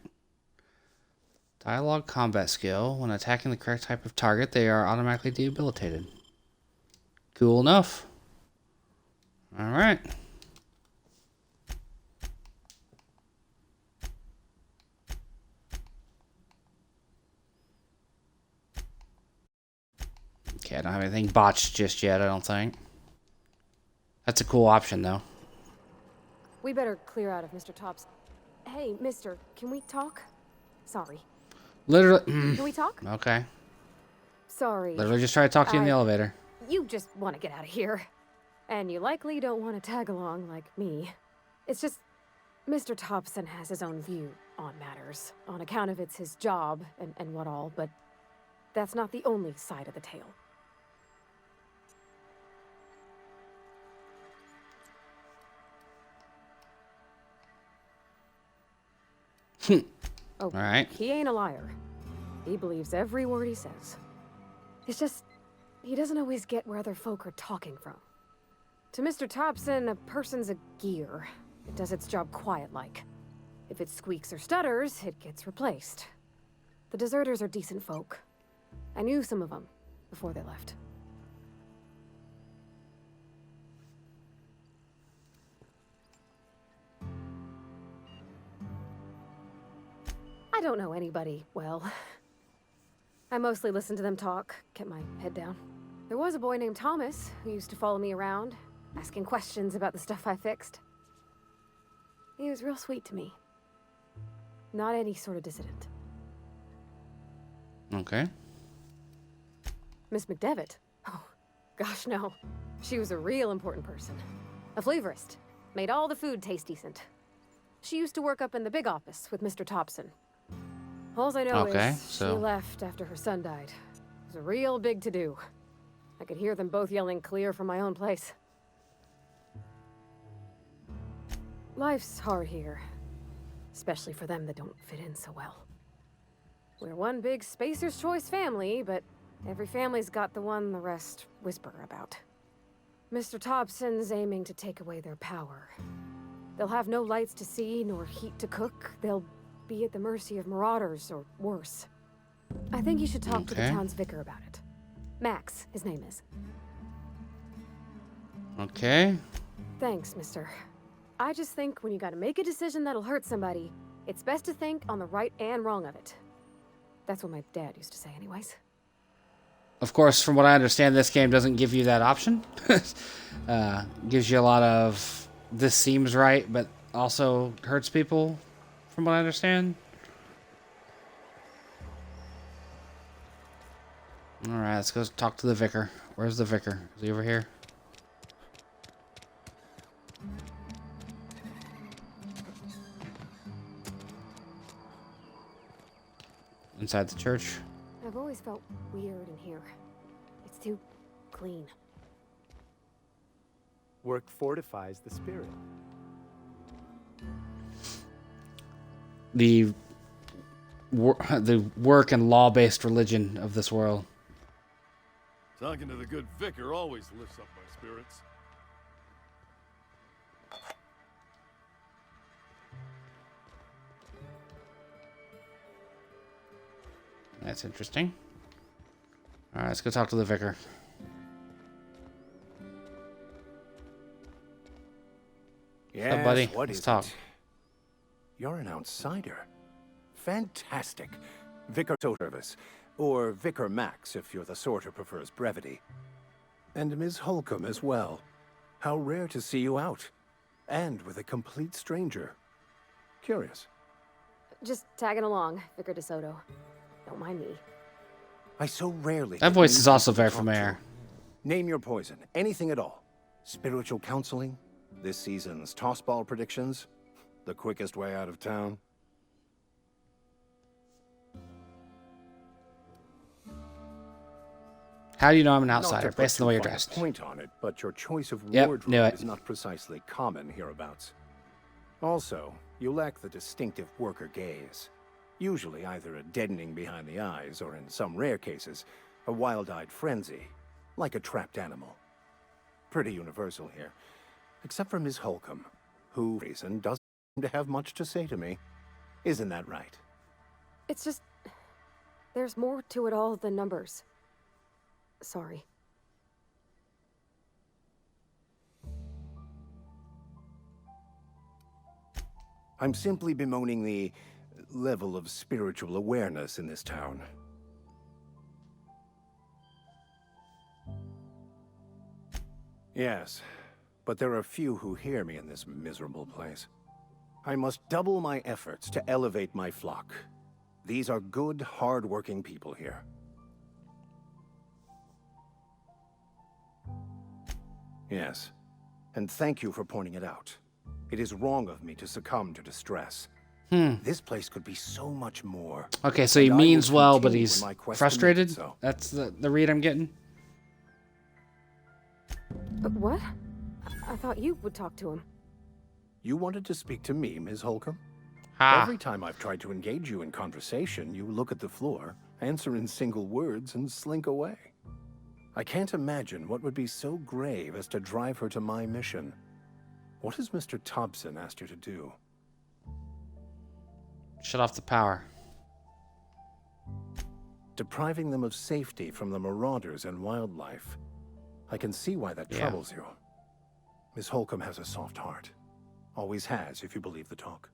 Dialogue combat skill. When attacking the correct type of target, they are automatically debilitated. Cool enough. All right. Okay, I don't have anything botched just yet, I don't think. That's a cool option, though. We better clear out of Mr. Thompson. Hey, mister, can we talk? Sorry. Literally. Can we talk? Okay. Sorry. Literally just try to talk to you in the elevator. You just want to get out of here. And you likely don't want to tag along like me. It's just, Mr. Thompson has his own view on matters, on account of it's his job and what all, but that's not the only side of the tale. Oh, all right. He ain't a liar. He believes every word he says. It's just, he doesn't always get where other folk are talking from. To Mr. Thompson, a person's a gear. It does its job quiet-like. If it squeaks or stutters, it gets replaced. The deserters are decent folk. I knew some of them before they left. I don't know anybody well. I mostly listened to them talk, kept my head down. There was a boy named Thomas who used to follow me around, asking questions about the stuff I fixed. He was real sweet to me. Not any sort of dissident. Okay. Miss McDevitt? Oh, gosh no. She was a real important person. A flavorist. Made all the food taste decent. She used to work up in the big office with Mr. Thompson. All I know is she left after her son died. It was a real big to-do. I could hear them both yelling clear from my own place. Life's hard here. Especially for them that don't fit in so well. We're one big Spacer's Choice family, but every family's got the one the rest whisper about. Mr. Thompson's aiming to take away their power. They'll have no lights to see, nor heat to cook. They'll be at the mercy of marauders, or worse. I think you should talk to the town's vicar about it. Max, his name is. Okay. Thanks, mister. I just think when you gotta make a decision that'll hurt somebody, it's best to think on the right and wrong of it. That's what my dad used to say anyways. Of course, from what I understand, this game doesn't give you that option. Gives you a lot of, this seems right, but also hurts people, from what I understand. Alright, let's go talk to the vicar. Where's the vicar? Is he over here? Inside the church. I've always felt weird in here. It's too clean. Work fortifies the spirit. The work and law-based religion of this world. Talking to the good vicar always lifts up my spirits. That's interesting. Alright, let's go talk to the vicar. Yes, What's up, buddy? What Let's is talk. it? You're an outsider. Fantastic. Vicar Service, or Vicar Max if you're the sort who prefers brevity. And Ms. Holcomb as well. How rare to see you out. And with a complete stranger. Curious. Just tagging along, Vicar DeSoto. Don't mind me. I so rarely... That voice is also very familiar. Name your poison. Anything at all. Spiritual counseling? This season's tossball predictions? The quickest way out of town? How do you know I'm an outsider? Based on the way you're Not to put dressed. too fine a point on it, but your choice of Yep, wardrobe knew it. is not precisely common hereabouts. Also, you lack the distinctive worker gaze. Usually either a deadening behind the eyes, or in some rare cases, a wild-eyed frenzy, like a trapped animal. Pretty universal here, except for Ms. Holcomb, who, for reason, doesn't seem to have much to say to me. Isn't that right? It's just... there's more to it all than numbers. Sorry. I'm simply bemoaning the level of spiritual awareness in this town. Yes, but there are few who hear me in this miserable place. I must double my efforts to elevate my flock. These are good, hard-working people here. Yes, and thank you for pointing it out. It is wrong of me to succumb to distress. This place could be so much more. Okay, so he and I will means well, but continue he's in my quest to make it frustrated? so. That's the read I'm getting? What? I thought you would talk to him. You wanted to speak to me, Ms. Holcomb? Ha. Every time I've tried to engage you in conversation, you look at the floor, answer in single words, and slink away. I can't imagine what would be so grave as to drive her to my mission. What has Mr. Thompson asked you to do? Shut off the power. Depriving them of safety from the marauders and wildlife. I can see why that troubles you. Miss Holcomb has a soft heart. Always has, if you believe the talk.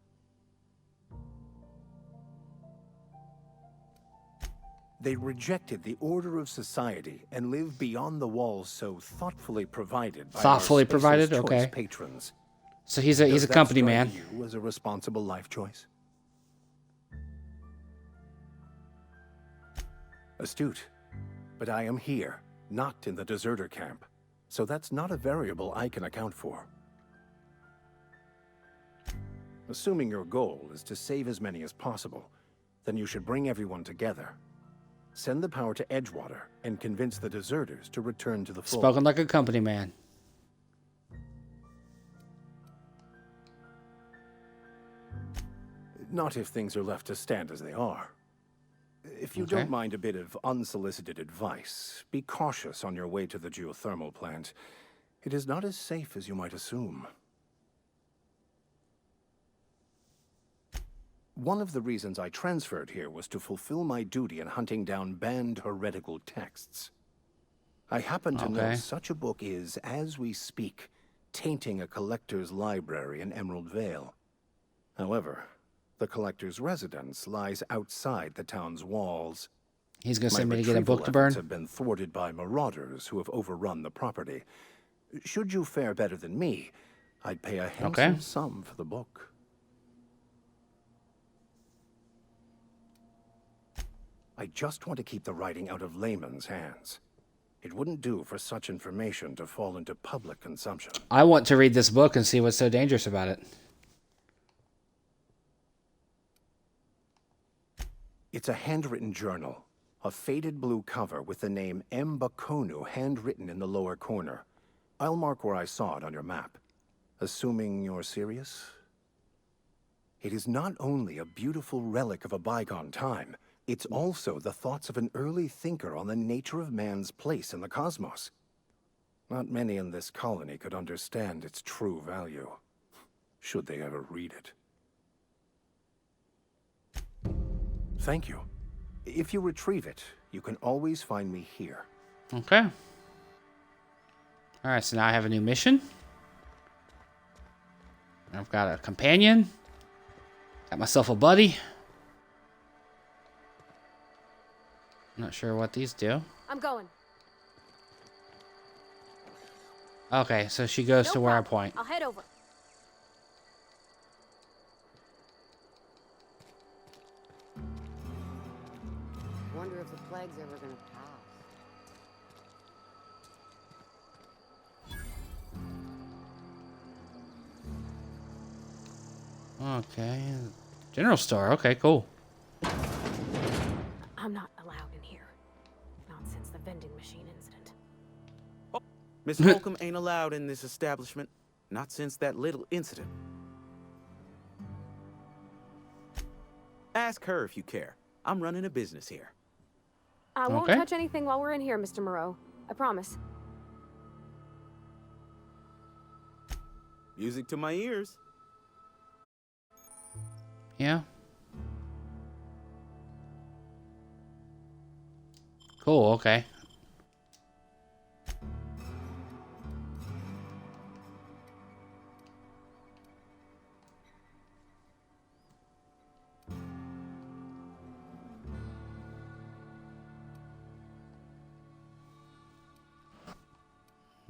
They rejected the order of society and live beyond the walls so thoughtfully provided by Thoughtfully our Spacer's provided? Choice Okay. patrons. So he's a Does that company strike man. You as a responsible life choice? Astute. But I am here, not in the deserter camp. So that's not a variable I can account for. Assuming your goal is to save as many as possible, then you should bring everyone together. Send the power to Edgewater and convince the deserters to return to the fold. Spoken like a company man. Not if things are left to stand as they are. If you Okay. don't mind a bit of unsolicited advice, be cautious on your way to the geothermal plant. It is not as safe as you might assume. One of the reasons I transferred here was to fulfill my duty in hunting down banned heretical texts. I happen to know Okay. such a book is, as we speak, tainting a collector's library in Emerald Vale. However, the collector's residence lies outside the town's walls. He's going to My send me to get a retrieval book to burn? efforts have been thwarted by marauders who have overrun the property. Should you fare better than me, I'd pay a handsome sum for the book. I just want to keep the writing out of layman's hands. It wouldn't do for such information to fall into public consumption. I want to read this book and see what's so dangerous about it. It's a handwritten journal, a faded blue cover with the name M. Bakonu handwritten in the lower corner. I'll mark where I saw it on your map. Assuming you're serious? It is not only a beautiful relic of a bygone time, it's also the thoughts of an early thinker on the nature of man's place in the cosmos. Not many in this colony could understand its true value, should they ever read it. Thank you. If you retrieve it, you can always find me here. Okay. Alright, so now I have a new mission. I've got a companion. Got myself a buddy. Not sure what these do. I'm going. Okay, so she goes to where I point. I'll head over. sure if the plague's ever gonna pass. Okay. General store. Okay, cool. I'm not allowed in here. Not since the vending machine incident. Miss Holcomb ain't allowed in this establishment. Not since that little incident. Ask her if you care. I'm running a business here. I won't touch anything while we're in here, Mr. Moreau. I promise. Music to my ears. Yeah. Cool, okay.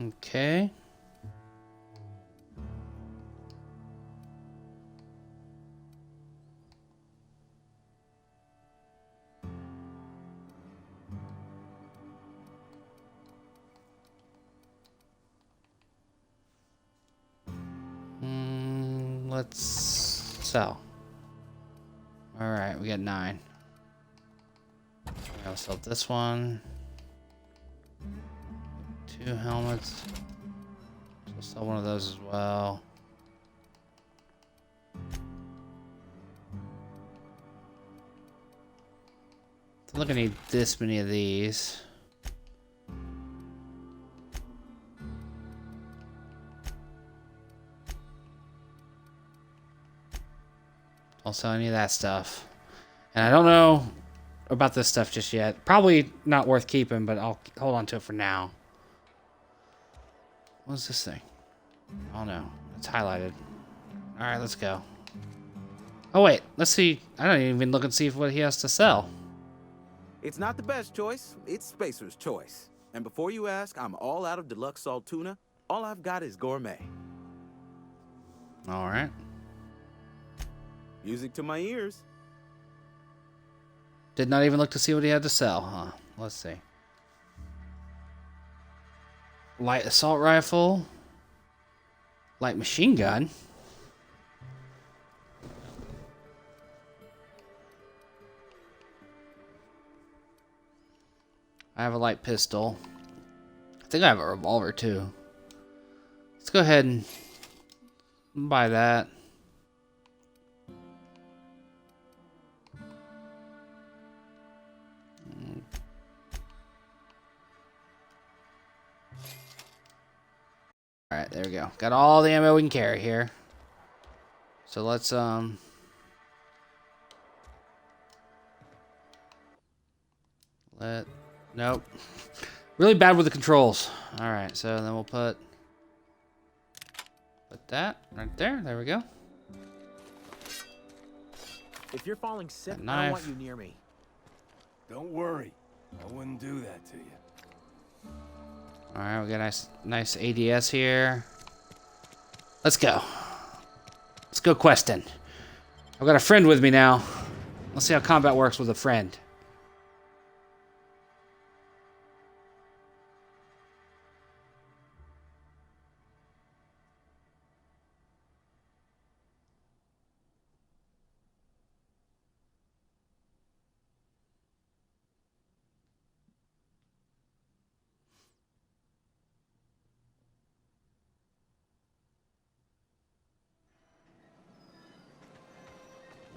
Okay. Let's sell. All right, we got 9. I'll sell this one. 2 helmets. So I'll sell one of those as well. I don't think I need this many of these. Don't sell any of that stuff. And I don't know about this stuff just yet. Probably not worth keeping, but I'll hold on to it for now. What's this thing? Oh no, it's highlighted. All right, let's go. Oh wait, let's see. I don't even look and see what he has to sell. It's not the best choice. It's Spacer's choice. And before you ask, I'm all out of deluxe salt tuna. All I've got is gourmet. All right. Music to my ears. Did not even look to see what he had to sell, huh? Let's see. Light assault rifle. Light machine gun. I have a light pistol. I think I have a revolver too. Let's go ahead and buy that. Alright, there we go. Got all the ammo we can carry here. So let's nope. Really bad with the controls. Alright, so then we'll put that right there. There we go. If you're falling sick, I don't want you near me. Don't worry. I wouldn't do that to you. Alright, we got nice ADS here. Let's go. Let's go questing. I've got a friend with me now. Let's see how combat works with a friend.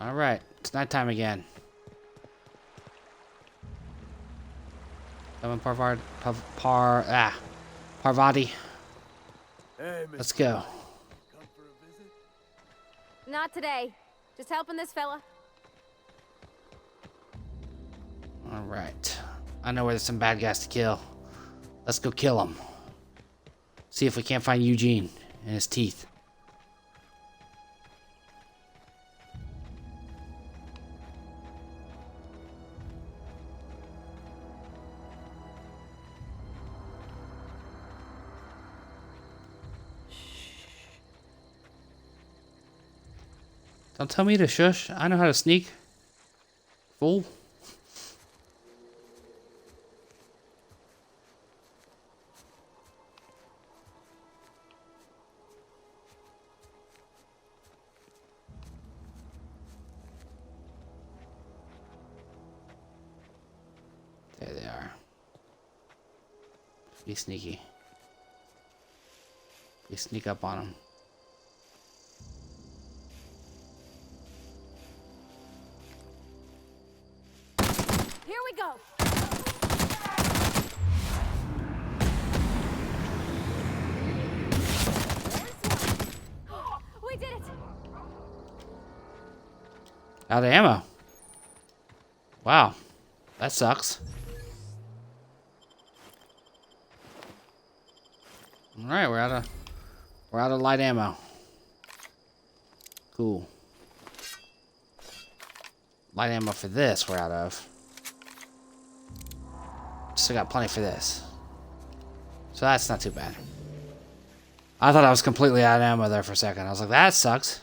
All right, it's nighttime again. Come on, Parvati. Hey, let's go. Not today. Just helping this fella. All right, I know where there's some bad guys to kill. Let's go kill them. See if we can't find Eugene and his teeth. Don't tell me to shush. I know how to sneak. Fool. Be sneaky. You sneak up on him. Here we go. We did it. Out of ammo. Wow. That sucks. Alright, we're out of light ammo. Cool. Light ammo for this we're out of. Still got plenty for this. So that's not too bad. I thought I was completely out of ammo there for a second. I was like, that sucks.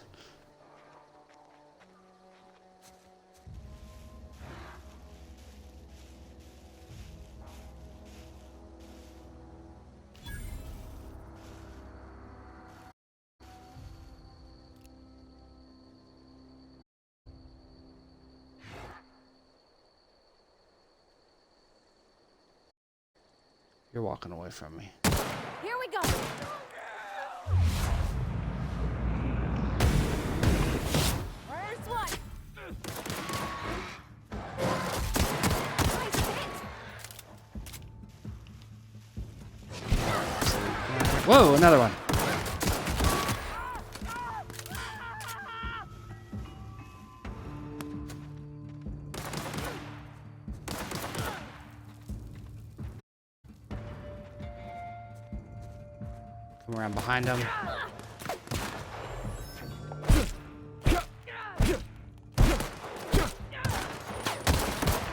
You're walking away from me. Here we go. First one. Nice hit. Whoa, another one. Come around behind him.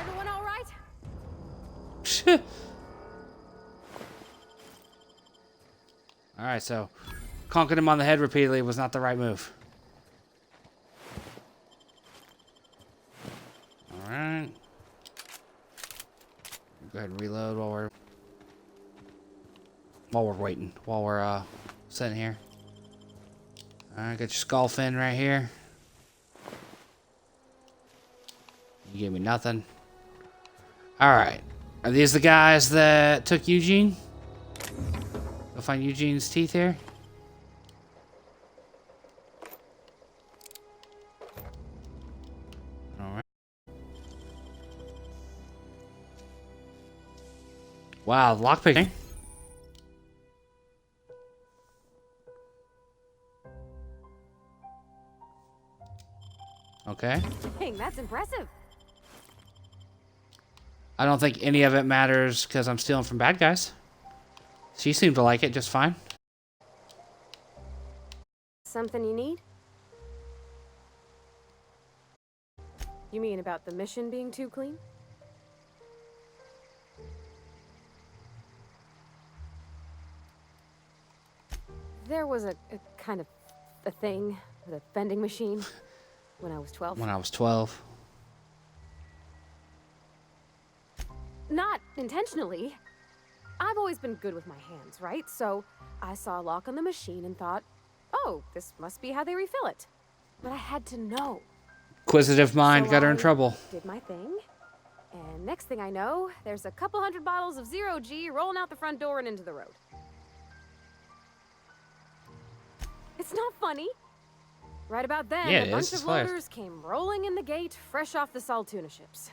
Everyone all right? Alright, so conking him on the head repeatedly was not the right move. Alright. Go ahead and reload while we're waiting. While we're sitting here. Alright, got your skull fin right here. You gave me nothing. Alright. Are these the guys that took Eugene? Go find Eugene's teeth here. Alright. Wow, lockpicking. Okay. Dang, that's impressive. I don't think any of it matters because I'm stealing from bad guys. She seemed to like it just fine. Something you need? You mean about the mission being too clean? There was a kind of a thing with a vending machine when I was 12. When I was 12. Not intentionally. I've always been good with my hands, right? So I saw a lock on the machine and thought, oh, this must be how they refill it. But I had to know. Inquisitive mind So got her in I trouble. Did my thing. And next thing I know, there's a couple hundred bottles of 0G rolling out the front door and into the road. It's not funny. Right about then, Yeah, a it bunch is. It's of hilarious. loaders came rolling in the gate, fresh off the Saltuna ships.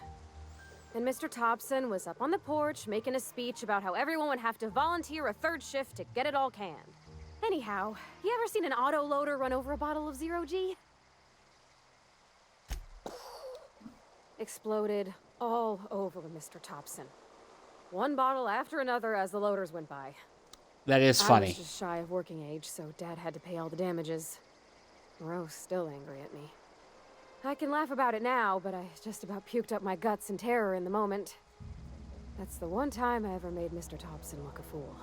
And Mr. Thompson was up on the porch making a speech about how everyone would have to volunteer a third shift to get it all canned. Anyhow, you ever seen an auto loader run over a bottle of 0G? Exploded all over Mr. Thompson. One bottle after another as the loaders went by. That is I funny. was just shy of working age, so Dad had to pay all the damages. Rose still angry at me. I can laugh about it now, but I just about puked up my guts in terror in the moment. That's the one time I ever made Mr. Thompson look a fool.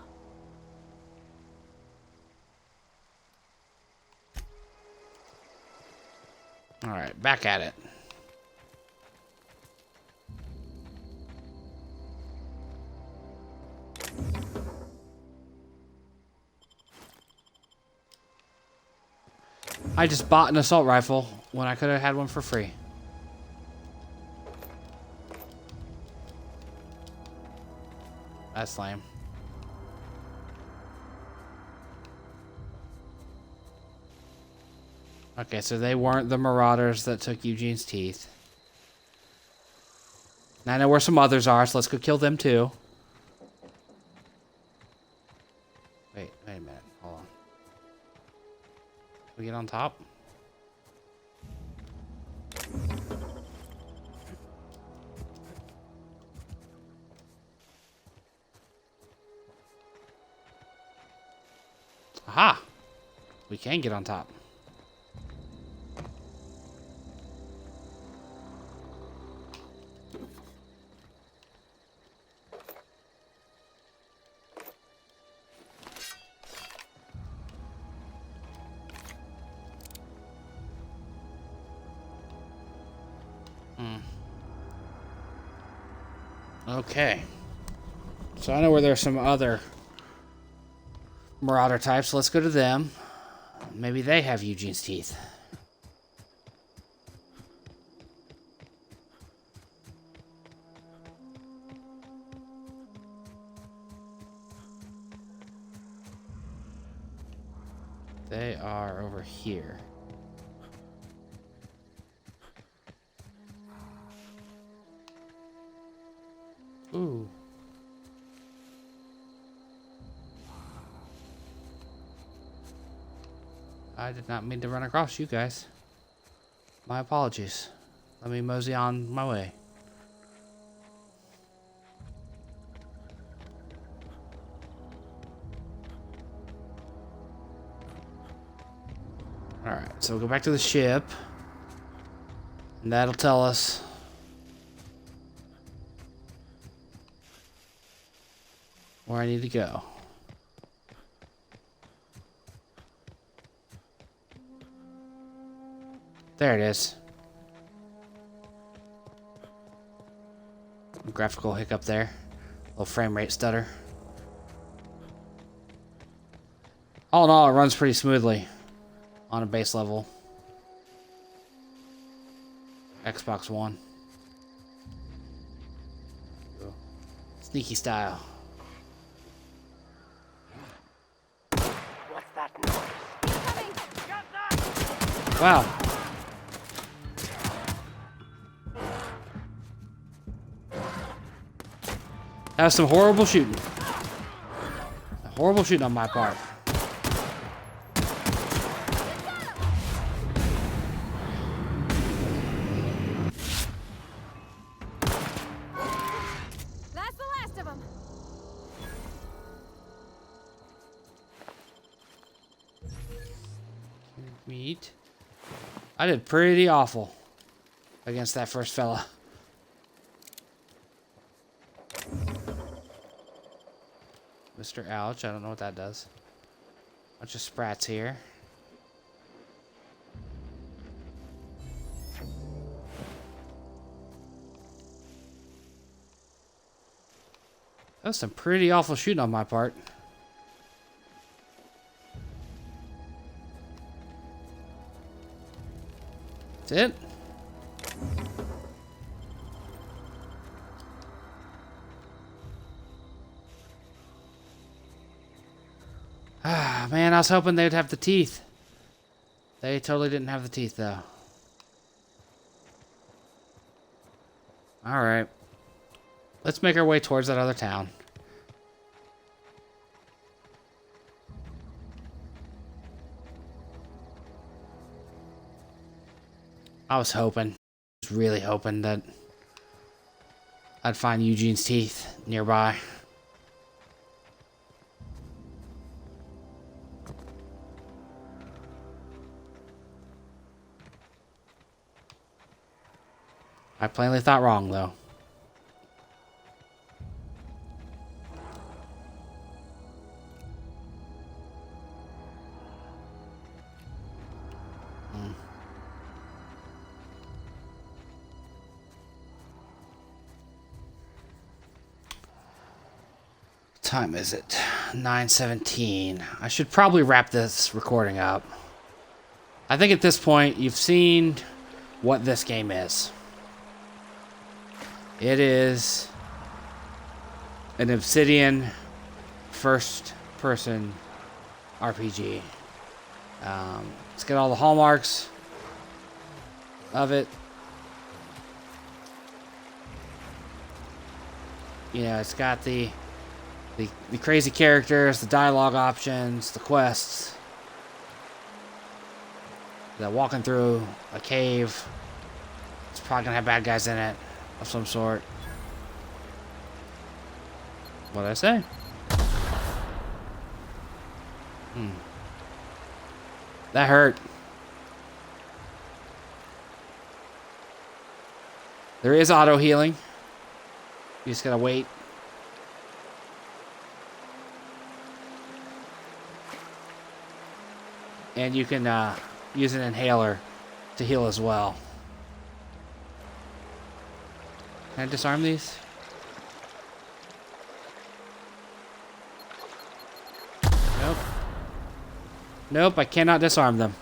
All right, back at it. I just bought an assault rifle when I could have had one for free. That's lame. Okay, so they weren't the marauders that took Eugene's teeth. Now I know where some others are, so let's go kill them too. Wait a minute. Hold on. Can we get on top? Aha! We can get on top. Okay. So I know where there's some other marauder types. Let's go to them. Maybe they have Eugene's teeth. They are over here. Ooh. I did not mean to run across you guys. My apologies. Let me mosey on my way. Alright, so we'll go back to the ship. And that'll tell us where I need to go. There it is. Graphical hiccup there. Little frame rate stutter. All in all, it runs pretty smoothly on a base level. Xbox One. Sneaky style. What's that noise? Wow. That was some horrible shooting. Horrible shooting on my part. That's the last of them. Meat. I did pretty awful against that first fella. Mr. Ouch, I don't know what that does. Bunch of sprats here. That was some pretty awful shooting on my part. That's it. Ah, man, I was hoping they'd have the teeth. They totally didn't have the teeth, though. Alright. Let's make our way towards that other town. I was really hoping that I'd find Eugene's teeth nearby. I plainly thought wrong, though. What time is it? 9:17. I should probably wrap this recording up. I think at this point, you've seen what this game is. It is an Obsidian first-person RPG. Let's get all the hallmarks of it. You know, it's got the crazy characters, the dialogue options, the quests, the walking through a cave. It's probably gonna have bad guys in it of some sort. What'd I say? That hurt. There is auto healing. You just gotta wait. And you can use an inhaler to heal as well. Can I disarm these? Nope. Nope, I cannot disarm them.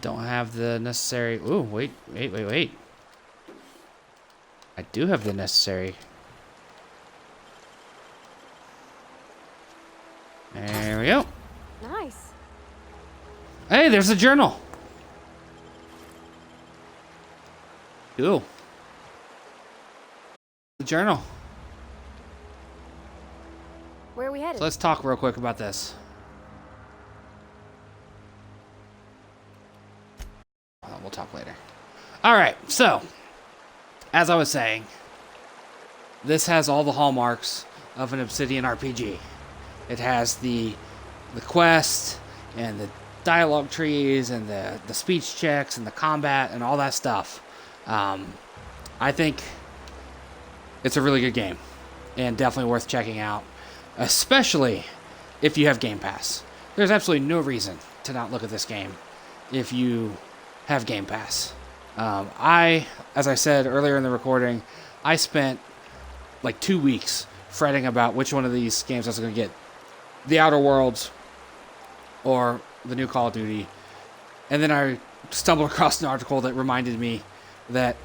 Don't have the necessary... Ooh, wait. I do have the necessary... There we go. Nice. Hey, there's a journal. Cool. The journal. Where are we headed? So let's talk real quick about this. We'll talk later. Alright, so, as I was saying, this has all the hallmarks of an Obsidian RPG. It has the quest, and the dialogue trees, and the speech checks, and the combat, and all that stuff. I think it's a really good game, and definitely worth checking out, especially if you have Game Pass. There's absolutely no reason to not look at this game if you have Game Pass. As I said earlier in the recording, I spent like 2 weeks fretting about which one of these games I was going to get. The Outer Worlds or the new Call of Duty. And then I stumbled across an article that reminded me that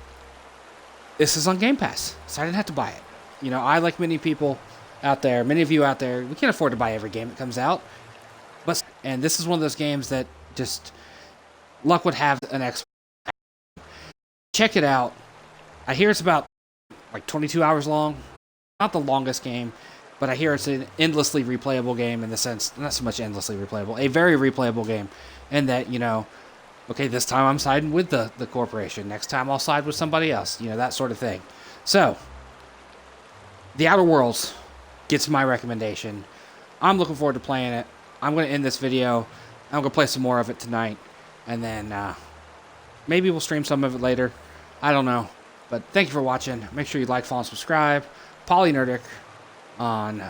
this is on Game Pass, so I didn't have to buy it. You know, I, like many people out there, many of you out there, we can't afford to buy every game that comes out. And this is one of those games that just... luck would have an X. Check it out. I hear it's about like 22 hours long. Not the longest game, but I hear it's an endlessly replayable game in the sense, not so much endlessly replayable, a very replayable game. And that, you know, okay, this time I'm siding with the corporation. Next time I'll side with somebody else. You know, that sort of thing. So, The Outer Worlds gets my recommendation. I'm looking forward to playing it. I'm going to end this video. I'm going to play some more of it tonight. And then maybe we'll stream some of it later. I don't know. But thank you for watching. Make sure you like, follow, and subscribe. PolyNerdic on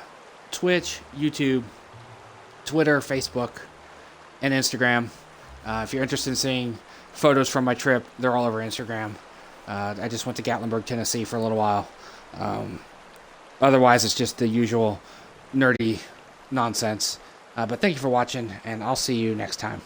Twitch, YouTube, Twitter, Facebook, and Instagram. If you're interested in seeing photos from my trip, they're all over Instagram. I just went to Gatlinburg, Tennessee for a little while. Otherwise, it's just the usual nerdy nonsense. But thank you for watching, and I'll see you next time.